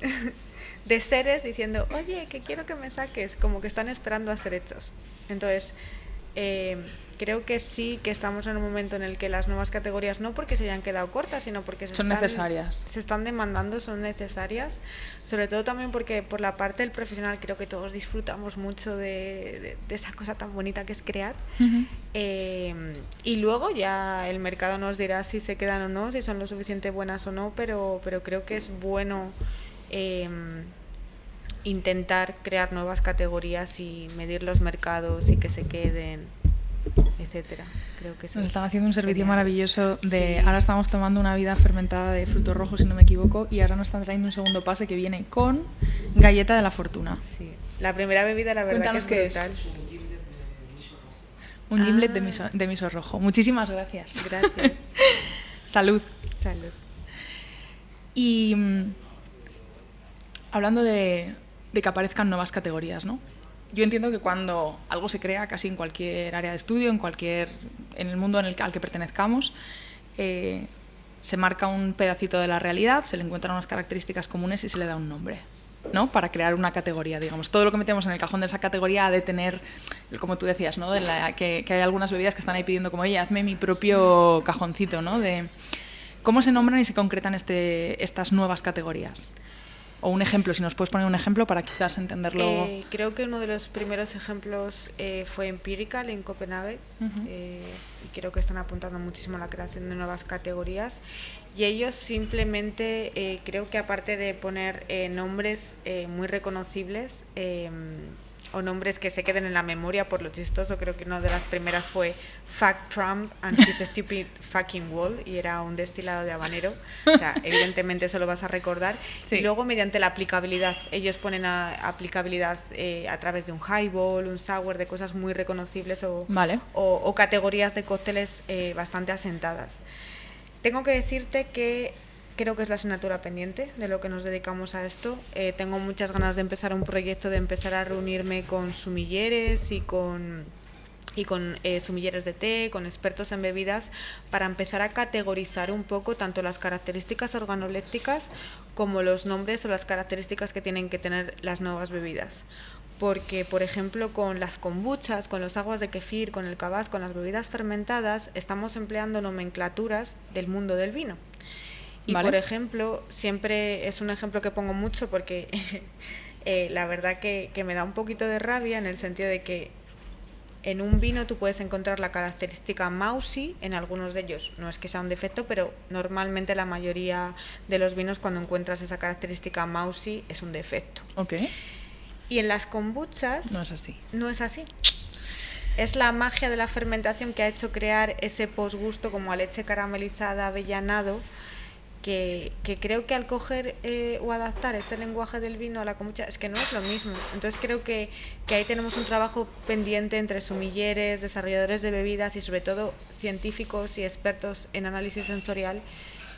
seres diciendo, oye, que quiero que me saques, como que están esperando a ser hechos. Entonces, creo que sí que estamos en un momento en el que las nuevas categorías, no porque se hayan quedado cortas, sino porque son necesarias. Se están demandando, son necesarias, sobre todo también porque por la parte del profesional creo que todos disfrutamos mucho de esa cosa tan bonita que es crear. Y luego ya el mercado nos dirá si se quedan o no, si son lo suficiente buenas o no, pero creo que es bueno intentar crear nuevas categorías y medir los mercados y que se queden, etcétera. Creo que eso nos están haciendo un servicio genial. maravilloso de Sí. Ahora estamos tomando una vida fermentada de frutos rojos, si no me equivoco, y ahora nos están trayendo un segundo pase que viene con galleta de la fortuna. Sí. La primera bebida, la verdad, Cuéntanos que qué es brutal. Un gimlet de miso rojo. Muchísimas gracias. Gracias. Salud. Salud. Y hablando de que aparezcan nuevas categorías, ¿no? Yo entiendo que cuando algo se crea, casi en cualquier área de estudio, en el mundo al que pertenezcamos, se marca un pedacito de la realidad, se le encuentran unas características comunes y se le da un nombre, ¿no? Para crear una categoría, digamos. Todo lo que metemos en el cajón de esa categoría ha de tener, como tú decías, ¿no? Que hay algunas bebidas que están ahí pidiendo como, oye, hazme mi propio cajoncito, ¿no? De cómo se nombran y se concretan estas nuevas categorías. O un ejemplo, si nos puedes poner un ejemplo para quizás entenderlo. Creo que uno de los primeros ejemplos fue Empirical en Copenhague. Y creo que están apuntando muchísimo a la creación de nuevas categorías. Y ellos simplemente, creo que aparte de poner nombres muy reconocibles, o nombres que se queden en la memoria por lo chistoso, creo que una de las primeras fue Fuck Trump and his stupid fucking wall, y era un destilado de habanero. O sea, evidentemente eso lo vas a recordar. Sí. Y luego mediante la aplicabilidad, ellos ponen aplicabilidad a través de un highball, un sour, de cosas muy reconocibles Vale. o categorías de cócteles bastante asentadas. Tengo que decirte que creo que es la asignatura pendiente de lo que nos dedicamos a esto. Tengo muchas ganas de empezar un proyecto, de empezar a reunirme con sumilleres y con sumilleres de té, con expertos en bebidas, para empezar a categorizar un poco tanto las características organolépticas como los nombres o las características que tienen que tener las nuevas bebidas. Porque, por ejemplo, con las kombuchas, con los aguas de kefir, con el kvass, con las bebidas fermentadas, estamos empleando nomenclaturas del mundo del vino. Y Vale. por ejemplo, siempre es un ejemplo que pongo mucho porque la verdad que me da un poquito de rabia, en el sentido de que en un vino tú puedes encontrar la característica Mousy, en algunos de ellos no es que sea un defecto, pero normalmente la mayoría de los vinos, cuando encuentras esa característica Mousy, es un defecto. Ok. Y en las kombuchas No es así. no es así. Es la magia de la fermentación que ha hecho crear ese posgusto como a leche caramelizada, avellanado, que creo que al coger o adaptar ese lenguaje del vino a la kombucha es que no es lo mismo. Entonces creo que ahí tenemos un trabajo pendiente entre sumilleres, desarrolladores de bebidas y sobre todo científicos y expertos en análisis sensorial,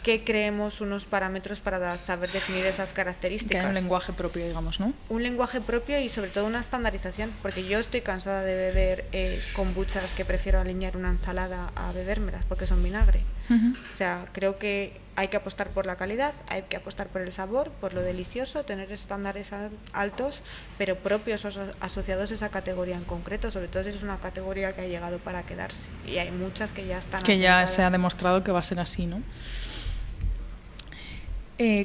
que creemos unos parámetros para saber definir esas características. Que hay un lenguaje propio, digamos, ¿no? Un lenguaje propio y sobre todo una estandarización, porque yo estoy cansada de beber kombuchas que prefiero aliñar una ensalada a bebérmelas porque son vinagre. O sea, creo que hay que apostar por la calidad, hay que apostar por el sabor, por lo delicioso, tener estándares altos, pero propios o asociados a esa categoría en concreto. Sobre todo si es una categoría que ha llegado para quedarse, y hay muchas que ya están Que ya asentadas. se ha demostrado que va a ser así, ¿no?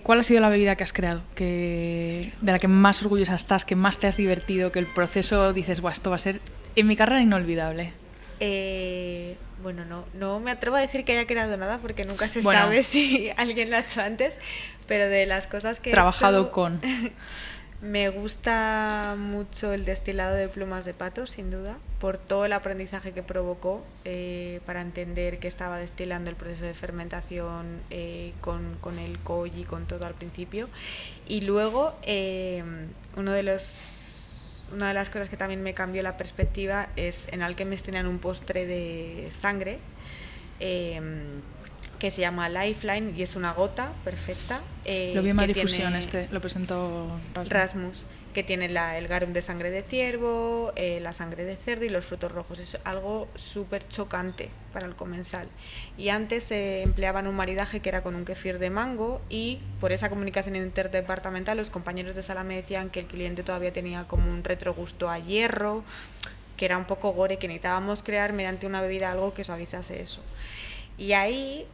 ¿Cuál ha sido la bebida que has creado? De la que más orgullosa estás, que más te has divertido, que el proceso dices, "Buah, esto va a ser en mi carrera inolvidable"? Bueno, no me atrevo a decir que haya creado nada porque nunca se Bueno. sabe si alguien lo ha hecho antes, pero de las cosas que he Trabajado hecho, con. Me gusta mucho el destilado de plumas de pato, sin duda, por todo el aprendizaje que provocó para entender que estaba destilando el proceso de fermentación con el koji, con todo al principio. Y luego, una de las cosas que también me cambió la perspectiva es en Alchemist tenían un postre de sangre que se llama Lifeline y es una gota perfecta. Lo vi en Marifusión, lo presentó Rasmus, que tiene el garum de sangre de ciervo, la sangre de cerdo y los frutos rojos. Es algo súper chocante para el comensal. Y antes se empleaban un maridaje que era con un kefir de mango y por esa comunicación interdepartamental los compañeros de sala me decían que el cliente todavía tenía como un retrogusto a hierro, que era un poco gore, que necesitábamos crear mediante una bebida algo que suavizase eso. Y ahí,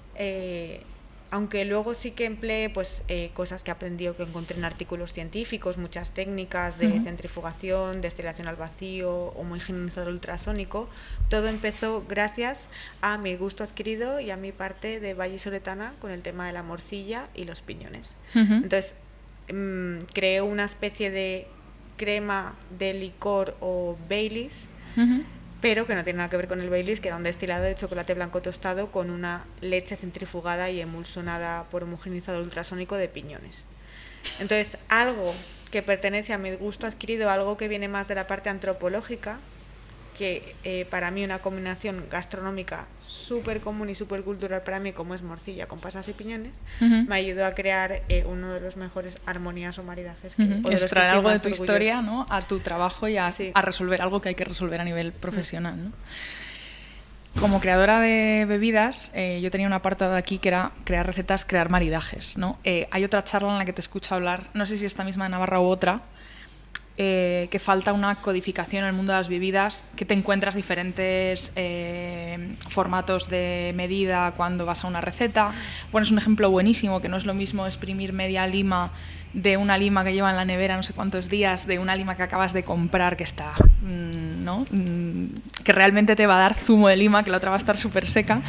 aunque luego sí que empleé pues, cosas que aprendí o que encontré en artículos científicos, muchas técnicas de centrifugación, destilación al vacío, homogeneizador ultrasónico, todo empezó gracias a mi gusto adquirido y a mi parte de vallisoletana con el tema de la morcilla y los piñones. Entonces, creé una especie de crema de licor o Baileys, pero que no tiene nada que ver con el Baileys, que era un destilado de chocolate blanco tostado con una leche centrifugada y emulsionada por homogeneizador ultrasónico de piñones. Entonces, algo que pertenece a mi gusto adquirido, algo que viene más de la parte antropológica, que para mí una combinación gastronómica súper común y súper cultural para mí, como es morcilla con pasas y piñones, me ayudó a crear uno de los mejores armonías o maridajes. Extraer algo de tu historia, ¿no?, a tu trabajo y a resolver algo que hay que resolver a nivel profesional, ¿no? Como creadora de bebidas, yo tenía un apartado aquí que era crear recetas, crear maridajes, ¿no? Hay otra charla en la que te escucho hablar, no sé si esta misma de Navarra u otra, que falta una codificación en el mundo de las bebidas, que te encuentras diferentes formatos de medida cuando vas a una receta. Pones un ejemplo buenísimo, que no es lo mismo exprimir media lima de una lima que lleva en la nevera no sé cuántos días, de una lima que acabas de comprar que está, ¿no?, que realmente te va a dar zumo de lima, que la otra va a estar súper seca.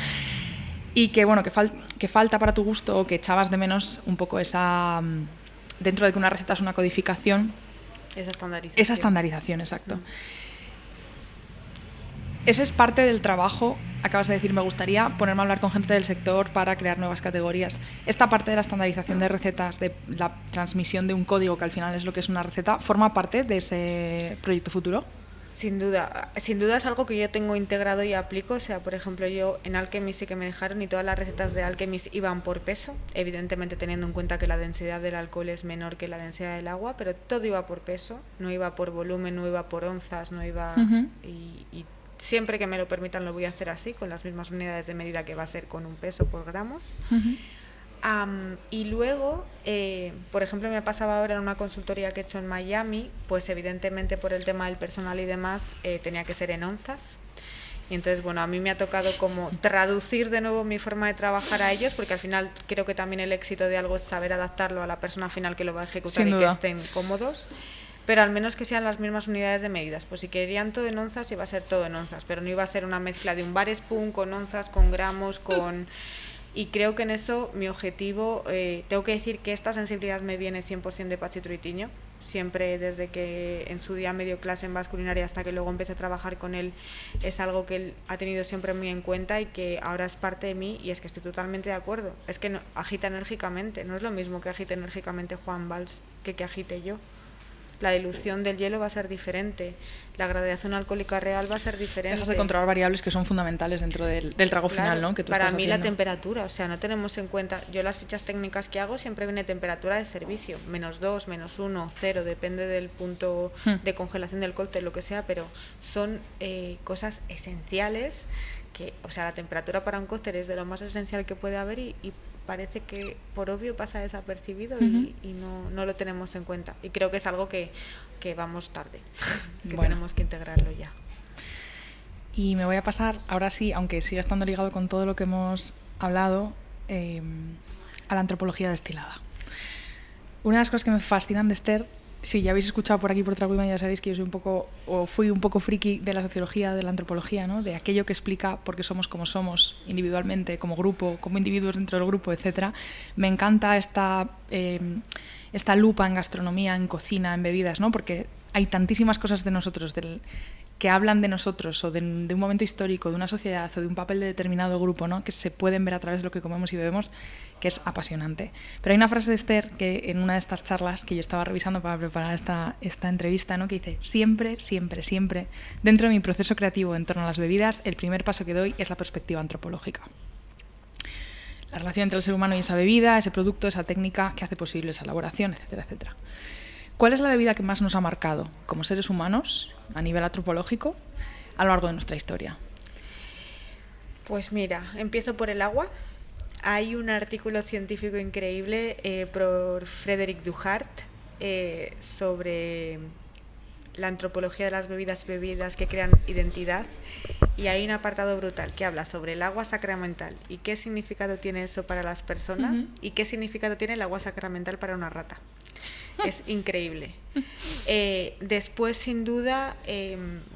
Y que, bueno, que falta para tu gusto, o que echabas de menos un poco esa... Dentro de que una receta es una codificación, esa estandarización, exacto. Ese es parte del trabajo. Acabas de decir, me gustaría ponerme a hablar con gente del sector para crear nuevas categorías. Esta parte de la estandarización de recetas, de la transmisión de un código, que al final es lo que es una receta, ¿forma parte de ese proyecto futuro? Sin duda es algo que yo tengo integrado y aplico. O sea, por ejemplo, yo en Alchemist sí que me dejaron y todas las recetas de Alchemist iban por peso, evidentemente teniendo en cuenta que la densidad del alcohol es menor que la densidad del agua, pero todo iba por peso, no iba por volumen, no iba por onzas, no iba... Y siempre que me lo permitan lo voy a hacer así, con las mismas unidades de medida que va a ser con un peso por gramo. Y luego, por ejemplo, me pasaba ahora en una consultoría que he hecho en Miami, pues evidentemente por el tema del personal y demás tenía que ser en onzas. Y entonces, bueno, a mí me ha tocado como traducir de nuevo mi forma de trabajar a ellos, porque al final creo que también el éxito de algo es saber adaptarlo a la persona final que lo va a ejecutar y que estén cómodos. Pero al menos que sean las mismas unidades de medidas. Pues si querían todo en onzas, iba a ser todo en onzas, pero no iba a ser una mezcla de un bar spoon con onzas, con gramos, con... Y creo que en eso mi objetivo, tengo que decir que esta sensibilidad me viene 100% de Patxi Troitiño, siempre desde que en su día me dio clase en Basque Culinaria hasta que luego empecé a trabajar con él, es algo que él ha tenido siempre muy en cuenta y que ahora es parte de mí, y es que estoy totalmente de acuerdo. Es que no, agita enérgicamente, no es lo mismo que agite enérgicamente Juan Valls que agite yo. La dilución del hielo va a ser diferente, la gradación alcohólica real va a ser diferente. Dejas de controlar variables que son fundamentales dentro del trago final, ¿no? Que tú para mí haciendo. La temperatura, o sea, no tenemos en cuenta, yo las fichas técnicas que hago siempre viene temperatura de servicio, -2, -1, 0, depende del punto de congelación del cóctel, lo que sea, pero son cosas esenciales que, o sea, la temperatura para un cóctel es de lo más esencial que puede haber y parece que por obvio pasa desapercibido y no lo tenemos en cuenta. Y creo que es algo que vamos tarde, que tenemos que integrarlo ya. Y me voy a pasar, ahora sí, aunque siga estando ligado con todo lo que hemos hablado, a la antropología destilada. Una de las cosas que me fascinan de Esther si ya habéis escuchado por aquí por Trago y Medio, ya sabéis que yo soy un poco, o fui un poco friki de la sociología, de la antropología, ¿no? De aquello que explica por qué somos como somos, individualmente, como grupo, como individuos dentro del grupo, etc. Me encanta esta lupa en gastronomía, en cocina, en bebidas, ¿no? Porque hay tantísimas cosas de nosotros, que hablan de nosotros o de un momento histórico, de una sociedad o de un papel de determinado grupo, ¿no? Que se pueden ver a través de lo que comemos y bebemos, que es apasionante. Pero hay una frase de Esther que en una de estas charlas que yo estaba revisando para preparar esta entrevista, ¿no? Que dice: siempre, siempre, siempre, dentro de mi proceso creativo en torno a las bebidas, el primer paso que doy es la perspectiva antropológica. La relación entre el ser humano y esa bebida, ese producto, esa técnica que hace posible esa elaboración, etcétera, etcétera. ¿Cuál es la bebida que más nos ha marcado como seres humanos, a nivel antropológico, a lo largo de nuestra historia? Pues mira, empiezo por el agua. Hay un artículo científico increíble por Frédéric Duhart sobre la antropología de las bebidas y bebidas que crean identidad, y hay un apartado brutal que habla sobre el agua sacramental y qué significado tiene eso para las personas y qué significado tiene el agua sacramental para una rata. Es increíble. Después, sin duda,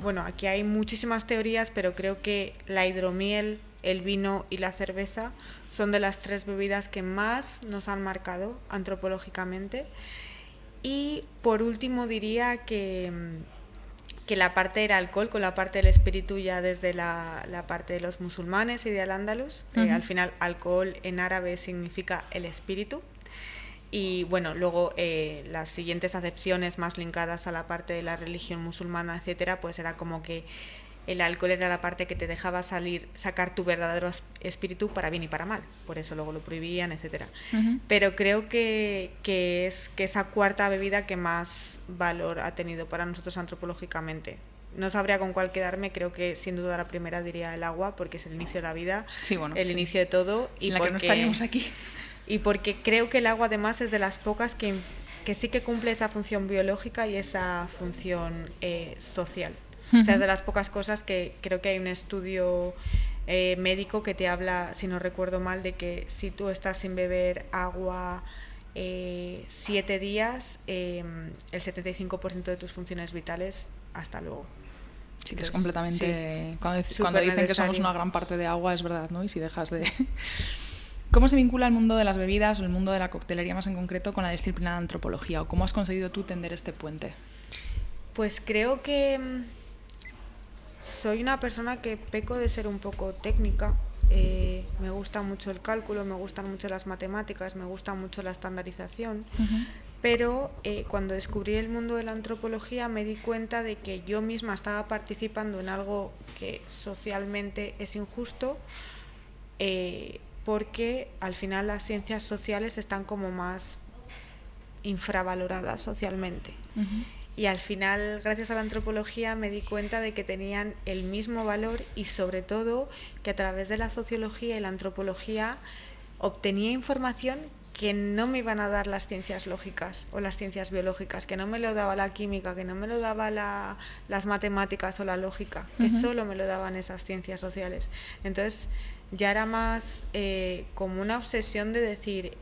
bueno, aquí hay muchísimas teorías, pero creo que la hidromiel, el vino y la cerveza son de las 3 bebidas que más nos han marcado antropológicamente. Y por último diría que la parte del alcohol con la parte del espíritu ya desde la parte de los musulmanes y de Al-Ándalus. Al final, alcohol en árabe significa el espíritu. Y bueno, luego las siguientes acepciones más linkadas a la parte de la religión musulmana, etcétera, pues era como que el alcohol era la parte que te dejaba sacar tu verdadero espíritu para bien y para mal. Por eso luego lo prohibían, etcétera. Pero creo que es esa cuarta bebida que más valor ha tenido para nosotros antropológicamente. No sabría con cuál quedarme, creo que sin duda la primera diría el agua, porque es el inicio de la vida, sí, bueno, el inicio de todo. Sin y la que no estaríamos aquí. Y porque creo que el agua además es de las pocas que sí que cumple esa función biológica y esa función social. O sea, es de las pocas cosas que creo que hay un estudio médico que te habla, si no recuerdo mal, de que si tú estás sin beber agua 7 días, el 75% de tus funciones vitales, hasta luego. Sí, que es completamente... Sí, cuando dicen que somos una gran parte de agua, es verdad, ¿no? Y si dejas de... ¿Cómo se vincula el mundo de las bebidas o el mundo de la coctelería más en concreto con la disciplina de antropología? ¿O cómo has conseguido tú tender este puente? Pues creo que soy una persona que peco de ser un poco técnica. Me gusta mucho el cálculo, me gustan mucho las matemáticas, me gusta mucho la estandarización. Pero cuando descubrí el mundo de la antropología me di cuenta de que yo misma estaba participando en algo que socialmente es injusto, porque al final las ciencias sociales están como más infravaloradas socialmente. Y al final, gracias a la antropología, me di cuenta de que tenían el mismo valor y sobre todo que a través de la sociología y la antropología obtenía información que no me iban a dar las ciencias lógicas o las ciencias biológicas, que no me lo daba la química, que no me lo daba las matemáticas o la lógica, que solo me lo daban esas ciencias sociales. Entonces ya era más como una obsesión de decir,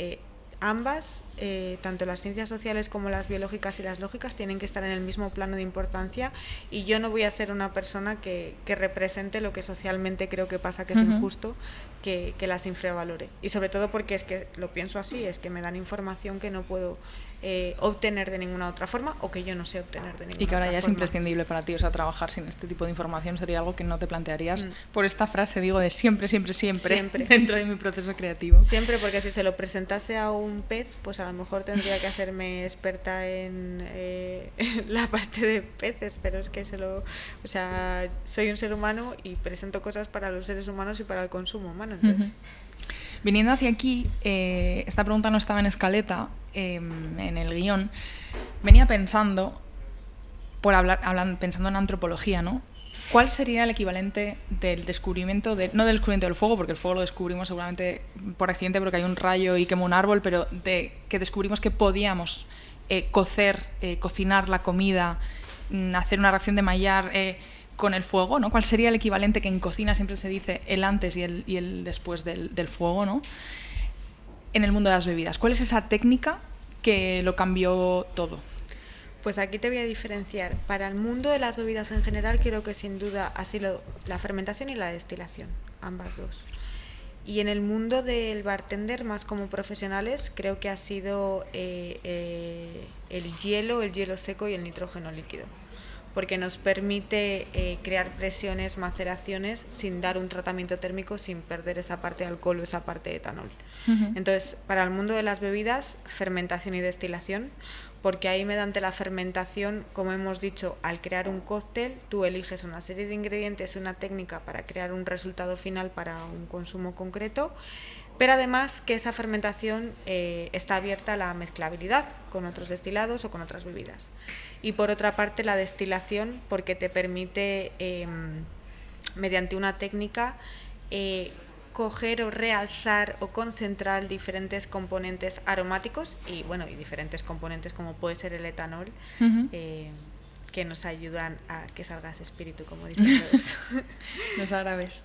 ambas, tanto las ciencias sociales como las biológicas y las lógicas, tienen que estar en el mismo plano de importancia, y yo no voy a ser una persona que represente lo que socialmente creo que pasa, que es injusto, que las infravalore. Y sobre todo porque es que lo pienso así, es que me dan información que no puedo obtener de ninguna otra forma, o que yo no sé obtener de ninguna otra forma. Y que ahora ya es imprescindible para ti, o sea, trabajar sin este tipo de información sería algo que no te plantearías por esta frase, digo, de siempre, siempre, siempre dentro de mi proceso creativo. Siempre, porque si se lo presentase a un pez, pues a lo mejor tendría que hacerme experta en la parte de peces, pero es que o sea, soy un ser humano y presento cosas para los seres humanos y para el consumo humano, entonces... Viniendo hacia aquí, esta pregunta no estaba en escaleta, en el guión. Venía pensando, pensando en antropología, ¿no? ¿Cuál sería el equivalente del descubrimiento, no del descubrimiento del fuego, porque el fuego lo descubrimos seguramente por accidente porque hay un rayo y quemó un árbol, pero de que descubrimos que podíamos cocinar la comida, hacer una reacción de Maillard con el fuego, ¿no? ¿Cuál sería el equivalente, que en cocina siempre se dice el antes y el después del fuego, ¿no? En el mundo de las bebidas, ¿cuál es esa técnica que lo cambió todo? Pues aquí te voy a diferenciar. Para el mundo de las bebidas en general, creo que sin duda ha sido la fermentación y la destilación, ambas dos. Y en el mundo del bartender, más como profesionales, creo que ha sido el hielo seco y el nitrógeno líquido, porque nos permite crear presiones, maceraciones, sin dar un tratamiento térmico, sin perder esa parte de alcohol o esa parte de etanol. Entonces, para el mundo de las bebidas, fermentación y destilación, porque ahí mediante la fermentación, como hemos dicho, al crear un cóctel, tú eliges una serie de ingredientes, una técnica para crear un resultado final para un consumo concreto, pero además que esa fermentación está abierta a la mezclabilidad con otros destilados o con otras bebidas. Y por otra parte la destilación, porque te permite, mediante una técnica, coger o realzar o concentrar diferentes componentes aromáticos y diferentes componentes como puede ser el etanol, que nos ayudan a que salga ese espíritu, como dicen los árabes.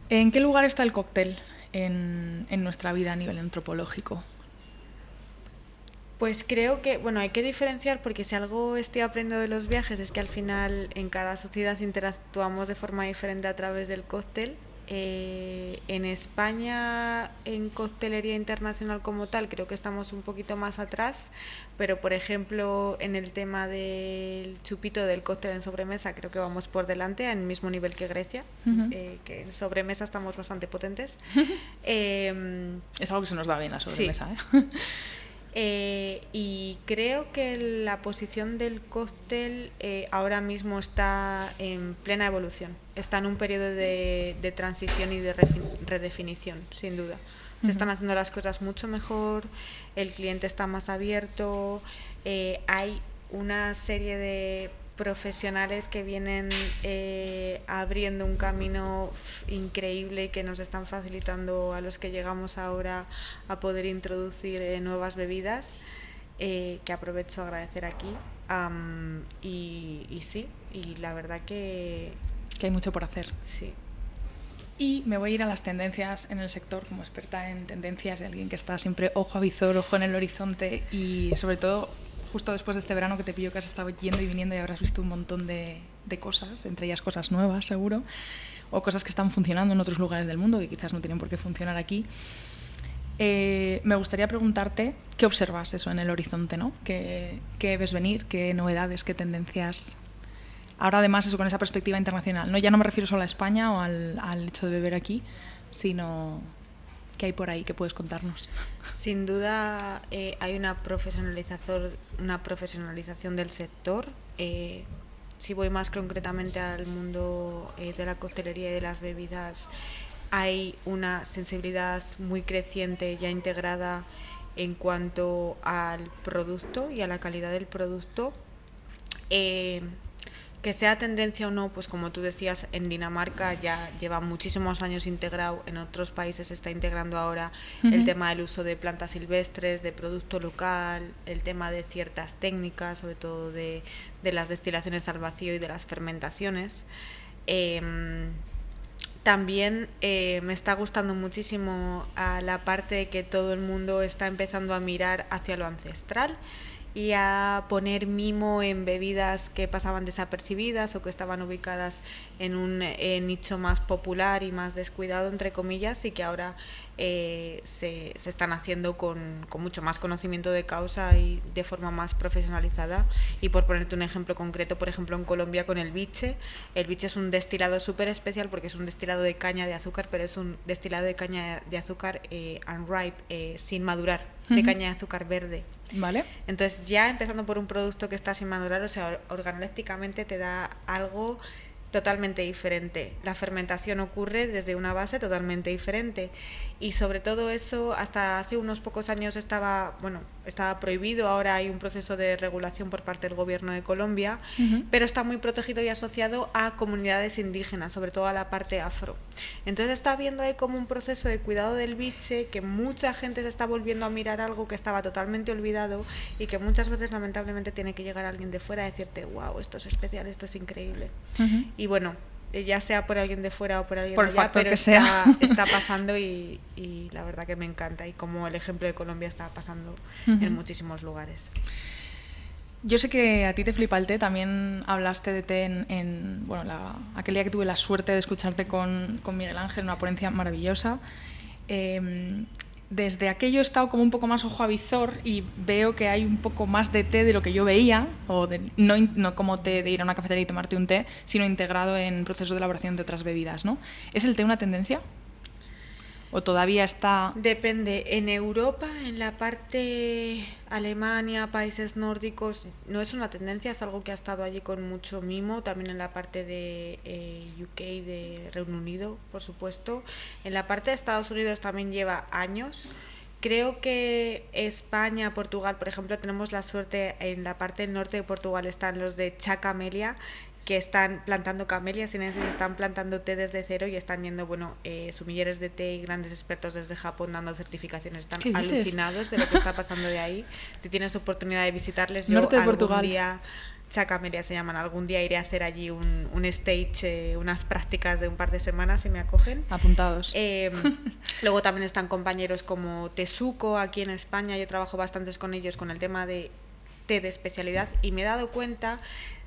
¿En qué lugar está el cóctel en nuestra vida a nivel antropológico? Pues creo que, hay que diferenciar, porque si algo estoy aprendiendo de los viajes es que al final en cada sociedad interactuamos de forma diferente a través del cóctel. En España, en coctelería internacional como tal, creo que estamos un poquito más atrás, pero por ejemplo en el tema del chupito del cóctel en sobremesa creo que vamos por delante, al mismo nivel que Grecia, que en sobremesa estamos bastante potentes. Es algo que se nos da bien la sobremesa, sí. Y creo que la posición del cóctel ahora mismo está en plena evolución, está en un periodo de transición y de redefinición, sin duda. Se están haciendo las cosas mucho mejor, el cliente está más abierto, hay una serie de profesionales que vienen abriendo un camino increíble, que nos están facilitando a los que llegamos ahora a poder introducir nuevas bebidas, que aprovecho a agradecer aquí. Y sí, y la verdad que hay mucho por hacer. Sí. Y me voy a ir a las tendencias en el sector, como experta en tendencias, de alguien que está siempre ojo a visor, ojo en el horizonte, y sobre todo justo después de este verano que te pillo, que has estado yendo y viniendo y habrás visto un montón de cosas, entre ellas cosas nuevas seguro, o cosas que están funcionando en otros lugares del mundo que quizás no tienen por qué funcionar aquí. Me gustaría preguntarte qué observas eso en el horizonte, ¿no? ¿Qué ves venir? ¿Qué novedades? ¿Qué tendencias? Ahora además eso con esa perspectiva internacional, ¿no? Ya no me refiero solo a España o al hecho de beber aquí, sino ¿qué hay por ahí que puedes contarnos? Sin duda hay una profesionalización del sector. Si voy más concretamente al mundo de la coctelería y de las bebidas, hay una sensibilidad muy creciente ya integrada en cuanto al producto y a la calidad del producto. Que sea tendencia o no, pues como tú decías, en Dinamarca ya lleva muchísimos años integrado, en otros países se está integrando ahora el tema del uso de plantas silvestres, de producto local, el tema de ciertas técnicas, sobre todo de las destilaciones al vacío y de las fermentaciones. También me está gustando muchísimo a la parte de que todo el mundo está empezando a mirar hacia lo ancestral y a poner mimo en bebidas que pasaban desapercibidas o que estaban ubicadas en un nicho más popular y más descuidado, entre comillas, y que ahora se están haciendo con mucho más conocimiento de causa y de forma más profesionalizada. Y por ponerte un ejemplo concreto, por ejemplo en Colombia con el biche es un destilado súper especial porque es un destilado de caña de azúcar, pero es un destilado de caña de azúcar unripe, sin madurar, de caña de azúcar verde. Vale. Entonces ya empezando por un producto que está sin madurar, o sea, organolépticamente te da algo totalmente diferente. La fermentación ocurre desde una base totalmente diferente y sobre todo eso hasta hace unos pocos años estaba prohibido. Ahora hay un proceso de regulación por parte del gobierno de Colombia, pero está muy protegido y asociado a comunidades indígenas, sobre todo a la parte afro. Entonces está habiendo ahí como un proceso de cuidado del biche, que mucha gente se está volviendo a mirar algo que estaba totalmente olvidado y que muchas veces lamentablemente tiene que llegar alguien de fuera a decirte, wow, esto es especial, esto es increíble. Y bueno, ya sea por alguien de fuera o por alguien de allá, pero está pasando y la verdad que me encanta, y como el ejemplo de Colombia está pasando en muchísimos lugares. Yo sé que a ti te flipa el té, también hablaste de té aquel día que tuve la suerte de escucharte con Miguel Ángel, una ponencia maravillosa. Desde aquello he estado como un poco más ojo a visor y veo que hay un poco más de té de lo que yo veía, no como té de ir a una cafetería y tomarte un té, sino integrado en procesos de elaboración de otras bebidas, ¿no? ¿Es el té una tendencia? ¿O todavía está...? Depende. En Europa, en la parte Alemania, países nórdicos, no es una tendencia, es algo que ha estado allí con mucho mimo. También en la parte de UK, de Reino Unido, por supuesto. En la parte de Estados Unidos también lleva años. Creo que España, Portugal, por ejemplo, tenemos la suerte, en la parte del norte de Portugal están los de Cha Camelia, que están plantando camelias y están plantando té desde cero y están yendo, sumilleres de té y grandes expertos desde Japón dando certificaciones. Están alucinados de lo que está pasando de ahí. Si tienes oportunidad de visitarles, yo norte de algún Portugal. día, Cha Camelia se llaman, algún día iré a hacer allí un stage, unas prácticas de un par de semanas si me acogen. Apuntados. Luego también están compañeros como Tesuco aquí en España, yo trabajo bastantes con ellos con el tema de té de especialidad y me he dado cuenta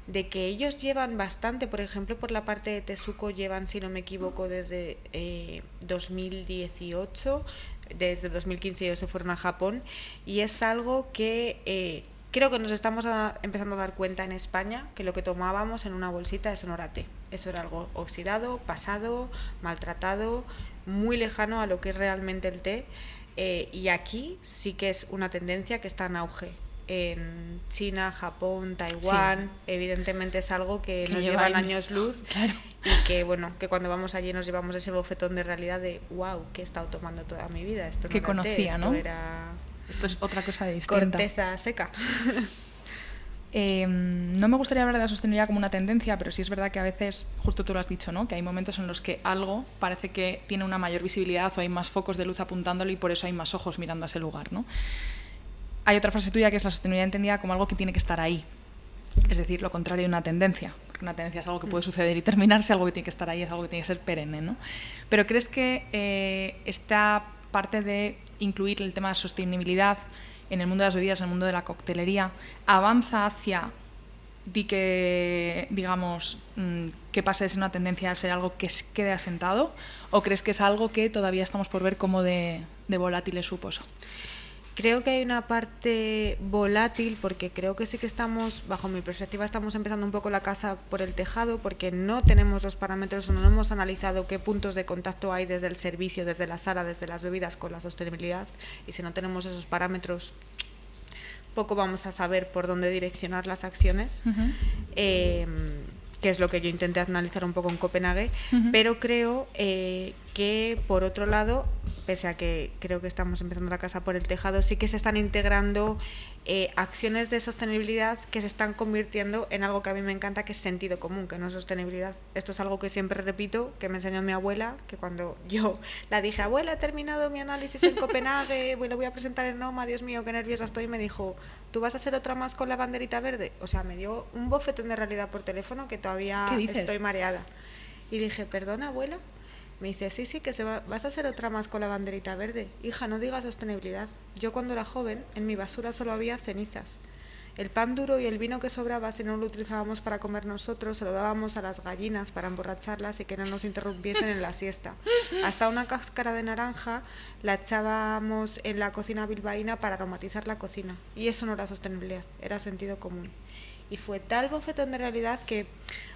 de que ellos llevan bastante, por ejemplo, por la parte de Tesuco llevan, si no me equivoco, desde 2018, desde 2015 ellos se fueron a Japón y es algo que creo que nos estamos empezando a dar cuenta en España, que lo que tomábamos en una bolsita eso no era té, eso era algo oxidado, pasado, maltratado, muy lejano a lo que es realmente el té, y aquí sí que es una tendencia que está en auge. En China, Japón, Taiwán, sí. Evidentemente es algo que nos llevan años luz, claro. Y que cuando vamos allí nos llevamos ese bofetón de realidad de wow, que he estado tomando toda mi vida, esto no que era conocía, té, esto ¿no? esto es otra cosa distinta. Corteza seca. No me gustaría hablar de la sostenibilidad como una tendencia, pero sí es verdad que a veces, justo tú lo has dicho, ¿no? Que hay momentos en los que algo parece que tiene una mayor visibilidad o hay más focos de luz apuntándolo y por eso hay más ojos mirando a ese lugar, ¿no? Hay otra frase tuya que es la sostenibilidad entendida como algo que tiene que estar ahí. Es decir, lo contrario de una tendencia. Porque una tendencia es algo que puede suceder y terminarse, algo que tiene que estar ahí, es algo que tiene que ser perenne, ¿no? Pero ¿crees que esta parte de incluir el tema de sostenibilidad en el mundo de las bebidas, en el mundo de la coctelería, avanza hacia que pase de ser una tendencia a ser algo que quede asentado? ¿O crees que es algo que todavía estamos por ver como de volátil es su pozo? Creo que hay una parte volátil porque creo que sí que estamos, bajo mi perspectiva, estamos empezando un poco la casa por el tejado porque no tenemos los parámetros o no hemos analizado qué puntos de contacto hay desde el servicio, desde la sala, desde las bebidas con la sostenibilidad, y si no tenemos esos parámetros poco vamos a saber por dónde direccionar las acciones. Que es lo que yo intenté analizar un poco en Copenhague, pero creo que por otro lado, pese a que creo que estamos empezando la casa por el tejado, sí que se están integrando acciones de sostenibilidad que se están convirtiendo en algo que a mí me encanta, que es sentido común, que no es sostenibilidad. Esto es algo que siempre repito, que me enseñó mi abuela, que cuando yo la dije, abuela, he terminado mi análisis en Copenhague, lo voy a presentar en Noma, Dios mío, qué nerviosa estoy, me dijo, ¿tú vas a hacer otra más con la banderita verde? O sea, me dio un bofetón de realidad por teléfono que todavía estoy mareada. Y dije, perdona, abuela. Me dice, sí, que vas a hacer otra más con la banderita verde. Hija, no digas sostenibilidad. Yo cuando era joven, en mi basura solo había cenizas. El pan duro y el vino que sobraba, si no lo utilizábamos para comer nosotros, se lo dábamos a las gallinas para emborracharlas y que no nos interrumpiesen en la siesta. Hasta una cáscara de naranja la echábamos en la cocina bilbaína para aromatizar la cocina. Y eso no era sostenibilidad, era sentido común. Y fue tal bofetón de realidad que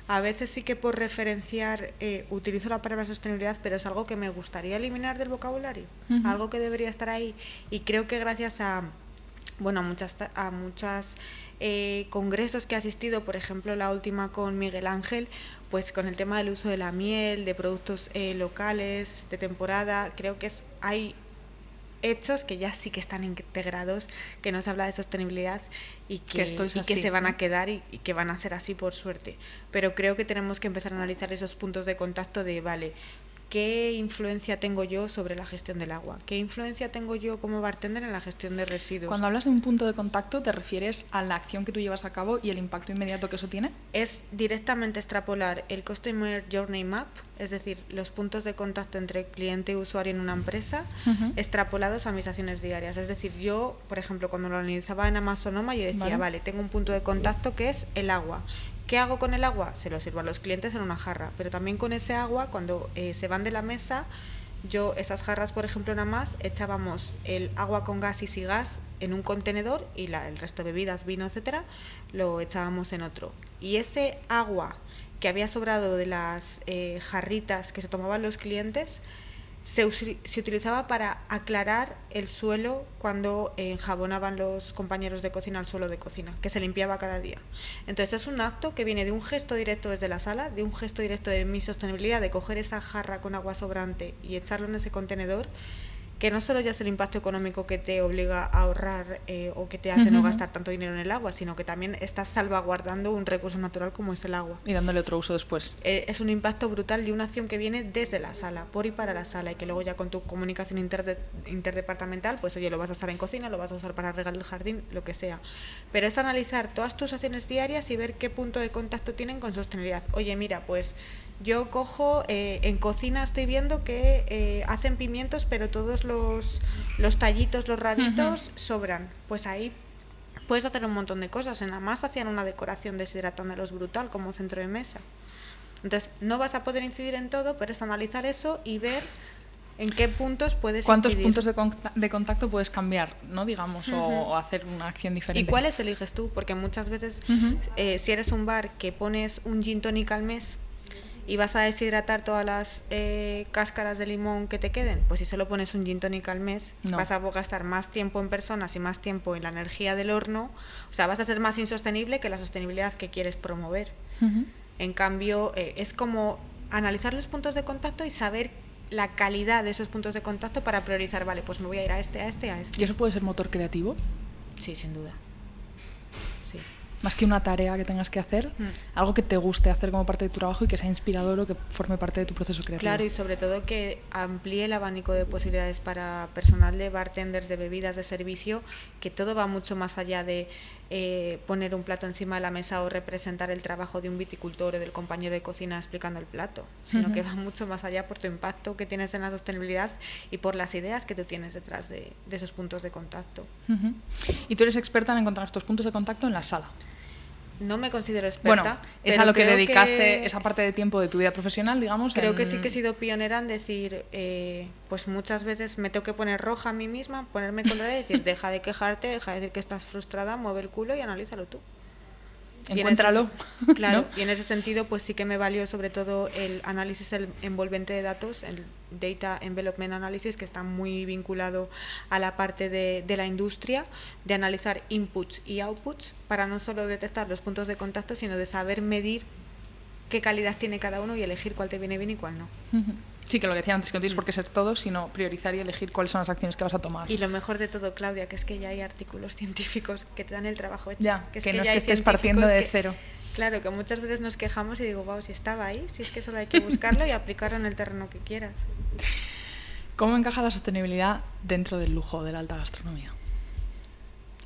a veces sí que por referenciar utilizo la palabra sostenibilidad, pero es algo que me gustaría eliminar del vocabulario, algo que debería estar ahí. Y creo que gracias a muchas congresos que he asistido, por ejemplo la última con Miguel Ángel, pues con el tema del uso de la miel, de productos locales, de temporada, creo que hay hechos que ya sí que están integrados, que no se habla de sostenibilidad y que se van a quedar y que van a ser así por suerte. Pero creo que tenemos que empezar a analizar esos puntos de contacto de, vale, ¿qué influencia tengo yo sobre la gestión del agua? ¿Qué influencia tengo yo como bartender en la gestión de residuos? Cuando hablas de un punto de contacto, ¿te refieres a la acción que tú llevas a cabo y el impacto inmediato que eso tiene? Es directamente extrapolar el Customer Journey Map, es decir, los puntos de contacto entre cliente y usuario en una empresa, extrapolados a mis acciones diarias. Es decir, yo, por ejemplo, cuando lo analizaba en Amazonoma, yo decía, vale, tengo un punto de contacto que es el agua. ¿Qué hago con el agua? Se lo sirvo a los clientes en una jarra, pero también con ese agua, cuando se van de la mesa, yo esas jarras, por ejemplo, nada más echábamos el agua con gas y sin gas en un contenedor y el resto de bebidas, vino, etcétera, lo echábamos en otro. Y ese agua que había sobrado de las jarritas que se tomaban los clientes se utilizaba para aclarar el suelo cuando enjabonaban los compañeros de cocina el suelo de cocina, que se limpiaba cada día. Entonces es un acto que viene de un gesto directo desde la sala, de un gesto directo de mi sostenibilidad, de coger esa jarra con agua sobrante y echarlo en ese contenedor, que no solo ya es el impacto económico que te obliga a ahorrar o que te hace no gastar tanto dinero en el agua, sino que también estás salvaguardando un recurso natural como es el agua. Y dándole otro uso después. Es un impacto brutal de una acción que viene desde la sala, por y para la sala, y que luego ya con tu comunicación interdepartamental, pues oye, lo vas a usar en cocina, lo vas a usar para regar el jardín, lo que sea. Pero es analizar todas tus acciones diarias y ver qué punto de contacto tienen con sostenibilidad. Oye, mira, pues yo cojo, en cocina estoy viendo que hacen pimientos, pero todos los tallitos, los rabitos sobran. Pues ahí puedes hacer un montón de cosas. En la masa hacían una decoración deshidratándolos brutal como centro de mesa. Entonces, no vas a poder incidir en todo, pero es analizar eso y ver en qué puntos puedes ¿Cuántos incidir. puntos de contacto puedes cambiar, ¿no? Digamos, o hacer una acción diferente? ¿Y cuáles eliges tú? Porque muchas veces, si eres un bar que pones un gin tonic al mes y vas a deshidratar todas las cáscaras de limón que te queden, pues si solo pones un gin tonic al mes, vas a gastar más tiempo en personas y más tiempo en la energía del horno, o sea, vas a ser más insostenible que la sostenibilidad que quieres promover. En cambio, es como analizar los puntos de contacto y saber la calidad de esos puntos de contacto para priorizar, vale, pues me voy a ir a este. ¿Y eso puede ser motor creativo? Sí, sin duda. Sí. Más que una tarea que tengas que hacer, algo que te guste hacer como parte de tu trabajo y que sea inspirador o que forme parte de tu proceso creativo. Claro, y sobre todo que amplíe el abanico de posibilidades para personal de bartenders, de bebidas, de servicio, que todo va mucho más allá de poner un plato encima de la mesa o representar el trabajo de un viticultor o del compañero de cocina explicando el plato, sino que va mucho más allá por tu impacto que tienes en la sostenibilidad y por las ideas que tú tienes detrás de esos puntos de contacto. Y tú eres experta en encontrar estos puntos de contacto en la sala. No me considero experta. Bueno, es a lo que dedicaste esa parte de tiempo de tu vida profesional, digamos. Creo que sí que he sido pionera en decir, pues muchas veces me tengo que poner roja a mí misma, ponerme colorada y decir, deja de quejarte, deja de decir que estás frustrada, mueve el culo y analízalo tú. Encuéntralo. Claro, ¿no? Y en ese sentido pues sí que me valió sobre todo el análisis envolvente de datos, el Data Envelopment Analysis, que está muy vinculado a la parte de la industria, de analizar inputs y outputs para no solo detectar los puntos de contacto, sino de saber medir qué calidad tiene cada uno y elegir cuál te viene bien y cuál no. Sí, que lo que decía antes, que no tienes por qué ser todo, sino priorizar y elegir cuáles son las acciones que vas a tomar. Y lo mejor de todo, Claudia, que es que ya hay artículos científicos que te dan el trabajo hecho. Ya, que no es que estés partiendo de cero. Claro, que muchas veces nos quejamos y digo, wow, si estaba ahí, si es que solo hay que buscarlo y aplicarlo en el terreno que quieras. ¿Cómo encaja la sostenibilidad dentro del lujo de la alta gastronomía?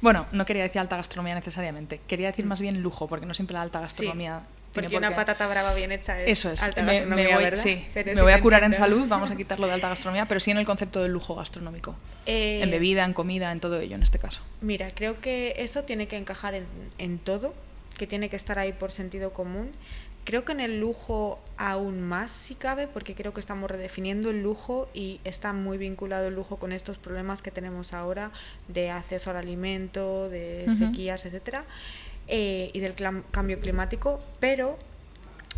Bueno, no quería decir alta gastronomía necesariamente, quería decir más bien lujo, porque no siempre la alta gastronomía... Sí. Porque una patata brava bien hecha es, eso es. alta gastronomía, ¿verdad? Sí, me voy a curar en salud, vamos a quitarlo de alta gastronomía, pero sí en el concepto del lujo gastronómico. En bebida, en comida, en todo ello en este caso. Mira, creo que eso tiene que encajar en todo, que tiene que estar ahí por sentido común. Creo que en el lujo aún más si cabe, porque creo que estamos redefiniendo el lujo y está muy vinculado el lujo con estos problemas que tenemos ahora de acceso al alimento, de sequías, etcétera. Y del cambio climático, pero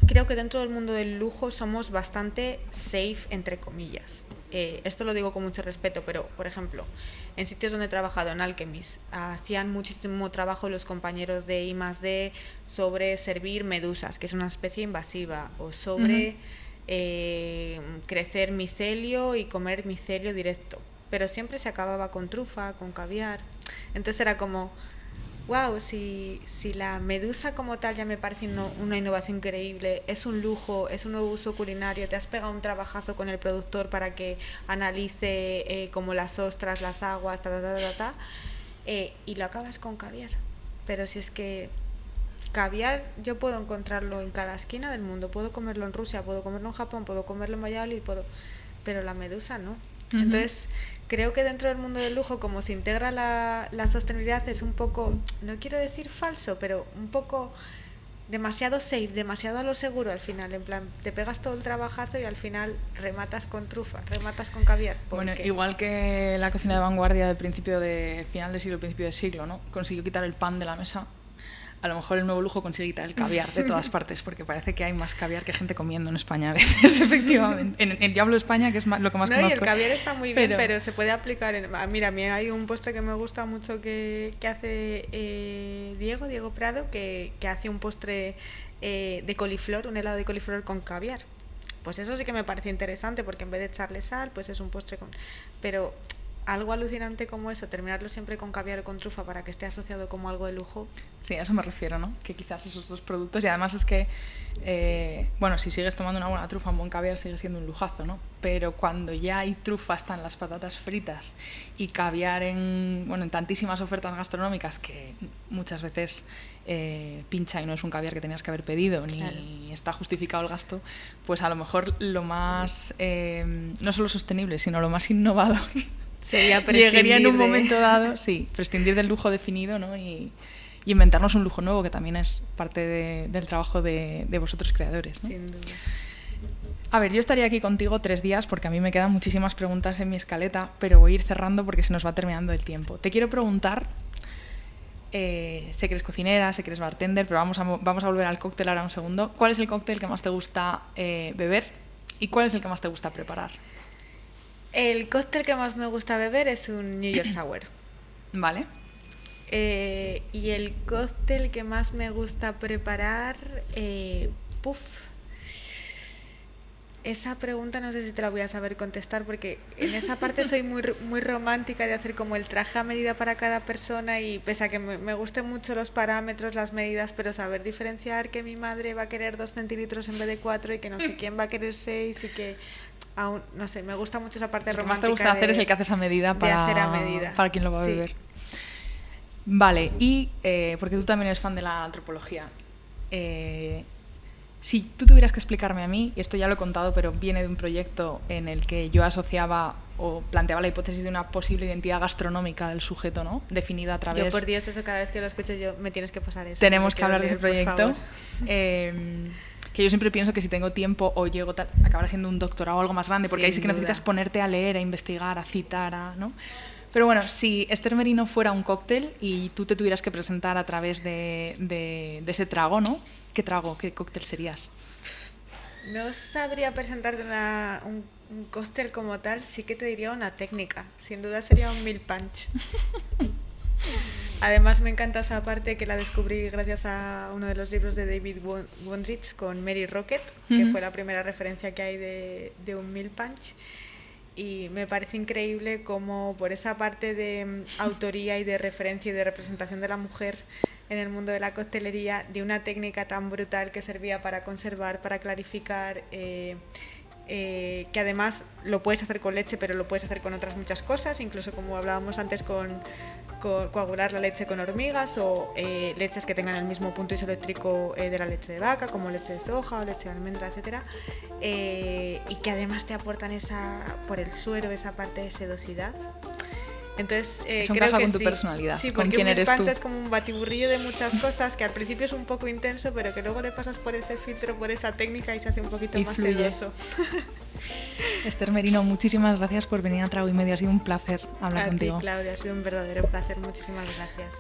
creo que dentro del mundo del lujo somos bastante safe, entre comillas. Esto lo digo con mucho respeto, pero, por ejemplo, en sitios donde he trabajado, en Alchemist, hacían muchísimo trabajo los compañeros de I+D sobre servir medusas, que es una especie invasiva, o sobre crecer micelio y comer micelio directo. Pero siempre se acababa con trufa, con caviar. Entonces era como... wow, si la medusa como tal ya me parece una innovación increíble, es un lujo, es un nuevo uso culinario, te has pegado un trabajazo con el productor para que analice como las ostras, las aguas, y lo acabas con caviar. Pero si es que caviar yo puedo encontrarlo en cada esquina del mundo, puedo comerlo en Rusia, puedo comerlo en Japón, puedo comerlo en Valladolid, pero la medusa no. Entonces creo que dentro del mundo del lujo, como se integra la sostenibilidad, es un poco, no quiero decir falso, pero un poco demasiado safe, demasiado a lo seguro al final. En plan, te pegas todo el trabajazo y al final rematas con trufa, rematas con caviar. Bueno, igual que la cocina de vanguardia del final del siglo, principio del siglo, ¿no? Consiguió quitar el pan de la mesa. A lo mejor el nuevo lujo consigue quitar el caviar de todas partes, porque parece que hay más caviar que gente comiendo en España a veces, efectivamente. Yo hablo de España, que es lo que más conozco. Y el caviar está muy bien, pero se puede aplicar mira, a mí hay un postre que me gusta mucho que hace Diego Prado, que hace un postre de coliflor, un helado de coliflor con caviar. Pues eso sí que me parece interesante, porque en vez de echarle sal, pues es un postre con... Pero algo alucinante como eso, terminarlo siempre con caviar o con trufa para que esté asociado como algo de lujo. Sí, a eso me refiero, ¿no? Que quizás esos dos productos, y además es que, bueno, si sigues tomando una buena trufa, un buen caviar sigue siendo un lujazo, ¿no? Pero cuando ya hay trufa hasta en las patatas fritas y caviar en tantísimas ofertas gastronómicas que muchas veces pincha y no es un caviar que tenías que haber pedido, ni claro, está justificado el gasto, pues a lo mejor lo más, no solo sostenible, sino lo más innovador sería llegaría en un momento dado, sí, prescindir del lujo definido, ¿no? Y inventarnos un lujo nuevo, que también es parte del trabajo de vosotros creadores, ¿no? Sin duda. A ver, yo estaría aquí contigo 3 días porque a mí me quedan muchísimas preguntas en mi escaleta, pero voy a ir cerrando porque se nos va terminando el tiempo. Te quiero preguntar, sé que eres cocinera, sé que eres bartender, pero vamos a volver al cóctel ahora un segundo. ¿Cuál es el cóctel que más te gusta beber y cuál es el que más te gusta preparar? El cóctel que más me gusta beber es un New York Sour. Vale. Y el cóctel que más me gusta preparar, esa pregunta no sé si te la voy a saber contestar, porque en esa parte soy muy romántica de hacer como el traje a medida para cada persona, y pese a que me gusten mucho los parámetros, las medidas, pero saber diferenciar que mi madre va a querer 2 centilitros en vez de 4 y que no sé quién va a querer 6 y que... Aún, no sé, me gusta mucho esa parte romántica. Lo que más te gusta hacer es el que haces a medida para quien lo va a beber. Vale, y porque tú también eres fan de la antropología, si tú tuvieras que explicarme a mí, y esto ya lo he contado, pero viene de un proyecto en el que yo asociaba o planteaba la hipótesis de una posible identidad gastronómica del sujeto, ¿no? Definida a través... Yo, por Dios, eso cada vez que lo escucho me tienes que pasar eso. Tenemos que hablar de ese proyecto. Que yo siempre pienso que si tengo tiempo o llego acabará siendo un doctorado o algo más grande, porque ahí sí que necesitas ponerte a leer, a investigar, a citar, ¿no? Pero bueno, si Esther Merino fuera un cóctel y tú te tuvieras que presentar a través de ese trago, ¿no? ¿Qué cóctel serías? No sabría presentarte un cóctel como tal, sí que te diría una técnica. Sin duda sería un milk punch. Además me encanta esa parte que la descubrí gracias a uno de los libros de David Wondrich con Mary Rocket, que fue la primera referencia que hay de un milk punch. Y me parece increíble cómo por esa parte de autoría y de referencia y de representación de la mujer en el mundo de la coctelería, de una técnica tan brutal que servía para conservar, para clarificar, que además lo puedes hacer con leche, pero lo puedes hacer con otras muchas cosas, incluso como hablábamos antes con coagular la leche con hormigas o leches que tengan el mismo punto isoeléctrico de la leche de vaca, como leche de soja o leche de almendra, etcétera, y que además te aportan por el suero esa parte de sedosidad. Entonces, eso creo encaja que con tu personalidad, sí, con quién eres tú. Es como un batiburrillo de muchas cosas que al principio es un poco intenso, pero que luego le pasas por ese filtro, por esa técnica y se hace un poquito más sedoso. Esther Merino, muchísimas gracias por venir a Trago y Medio. Ha sido un placer hablar contigo. A ti, Claudia, ha sido un verdadero placer. Muchísimas gracias.